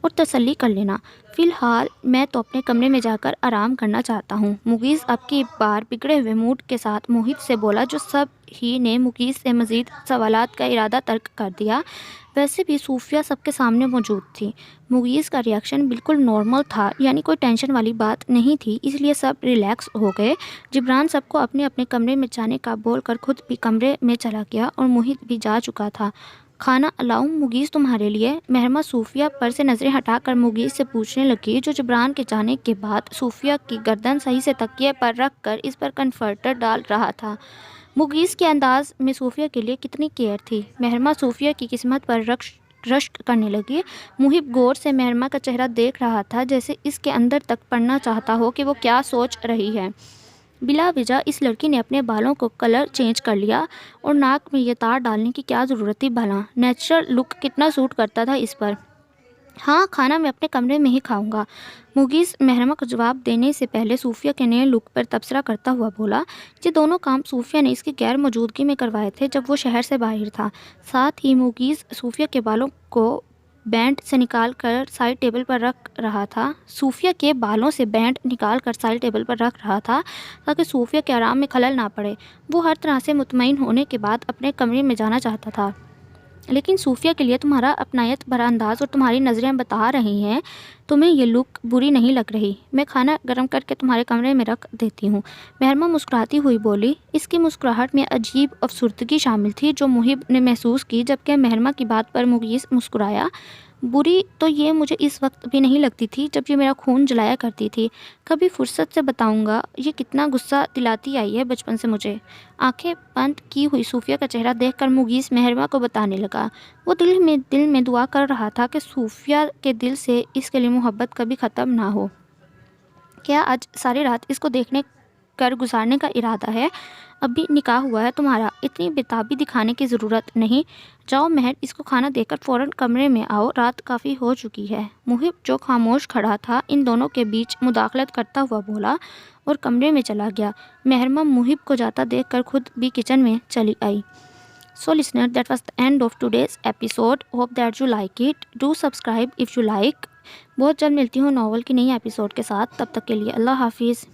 اور تسلی کر لینا۔ فی الحال میں تو اپنے کمرے میں جا کر آرام کرنا چاہتا ہوں۔ موگیز اب کی بار بگڑے ہوئے موڈ کے ساتھ موہت سے بولا، جو سب ہی نے موگیز سے مزید سوالات کا ارادہ ترک کر دیا۔ ویسے بھی صوفیہ سب کے سامنے موجود تھی۔ موگیز کا ریاکشن بالکل نارمل تھا، یعنی کوئی ٹینشن والی بات نہیں تھی، اس لیے سب ریلیکس ہو گئے۔ جبران سب کو اپنے اپنے کمرے میں جانے کا بول کر خود بھی کمرے میں چلا گیا اور موہت بھی جا چکا تھا۔ کھانا لاؤں موگیز تمہارے لیے؟ مہرما صوفیہ پر سے نظریں ہٹا کر موگیز سے پوچھنے لگی، جو جبران کے جانے کے بعد صوفیہ کی گردن صحیح سے تکیے پر رکھ کر اس پر کنفرٹر ڈال رہا تھا۔ موگیز کے انداز میں صوفیہ کے لیے کتنی کیئر تھی۔ مہرما صوفیہ کی قسمت پر رشک کرنے لگی۔ محب غور سے مہرما کا چہرہ دیکھ رہا تھا، جیسے اس کے اندر تک پڑھنا چاہتا ہو کہ وہ کیا سوچ رہی ہے۔ بلا وجہ اس لڑکی نے اپنے بالوں کو کلر چینج کر لیا، اور ناک میں یہ تار ڈالنے کی کیا ضرورت تھی بھلا؟ نیچرل لک کتنا سوٹ کرتا تھا اس پر۔ ہاں، کھانا میں اپنے کمرے میں ہی کھاؤں گا۔ موگیز مہرما کو جواب دینے سے پہلے صوفیہ کے نئے لک پر تبصرہ کرتا ہوا بولا، یہ دونوں کام صوفیہ نے اس کی غیر موجودگی میں کروائے تھے جب وہ شہر سے باہر تھا۔ ساتھ ہی موگیز صوفیہ کے بالوں کو بینڈ سے نکال کر سائڈ ٹیبل پر رکھ رہا تھا تاکہ صوفیہ کے آرام میں خلل نہ پڑے۔ وہ ہر طرح سے مطمئن ہونے کے بعد اپنے کمرے میں جانا چاہتا تھا، لیکن صوفیہ کے لیے تمہارا اپنائیت بھرا انداز اور تمہاری نظریں بتا رہی ہیں تمہیں یہ لک بری نہیں لگ رہی۔ میں کھانا گرم کر کے تمہارے کمرے میں رکھ دیتی ہوں۔ مہرما مسکراتی ہوئی بولی۔ اس کی مسکراہٹ میں عجیب افسردگی شامل تھی جو محب نے محسوس کی، جبکہ مہرما کی بات پر موگیز مسکرایا۔ بری تو یہ مجھے اس وقت بھی نہیں لگتی تھی جب یہ میرا خون جلایا کرتی تھی۔ کبھی فرصت سے بتاؤں گا یہ کتنا غصہ دلاتی آئی ہے بچپن سے مجھے۔ آنکھیں بند کی ہوئی صوفیہ کا چہرہ دیکھ کر موگیز مہرما کو بتانے لگا۔ وہ دل میں دعا کر رہا تھا کہ صوفیہ کے دل سے اس کے لیے محبت کبھی ختم نہ ہو۔ کیا آج ساری رات اس کو دیکھنے کر گزارنے کا ارادہ ہے؟ اب بھی نکاح ہوا ہے تمہارا، اتنی بےتابی دکھانے کی ضرورت نہیں۔ جاؤ مہر، اس کو کھانا دے کر فوراً کمرے میں آؤ، رات کافی ہو چکی ہے۔ محب جو خاموش کھڑا تھا ان دونوں کے بیچ مداخلت کرتا ہوا بولا اور کمرے میں چلا گیا۔ محرمہ محب کو جاتا دیکھ کر خود بھی کچن میں چلی آئی۔ So listener, that was the end of today's episode. Hope that you like it. Do subscribe if you like. بہت جلد ملتی ہوں ناول کی نئی ایپیسوڈ کے ساتھ، تب تک کے لیے اللہ حافظ۔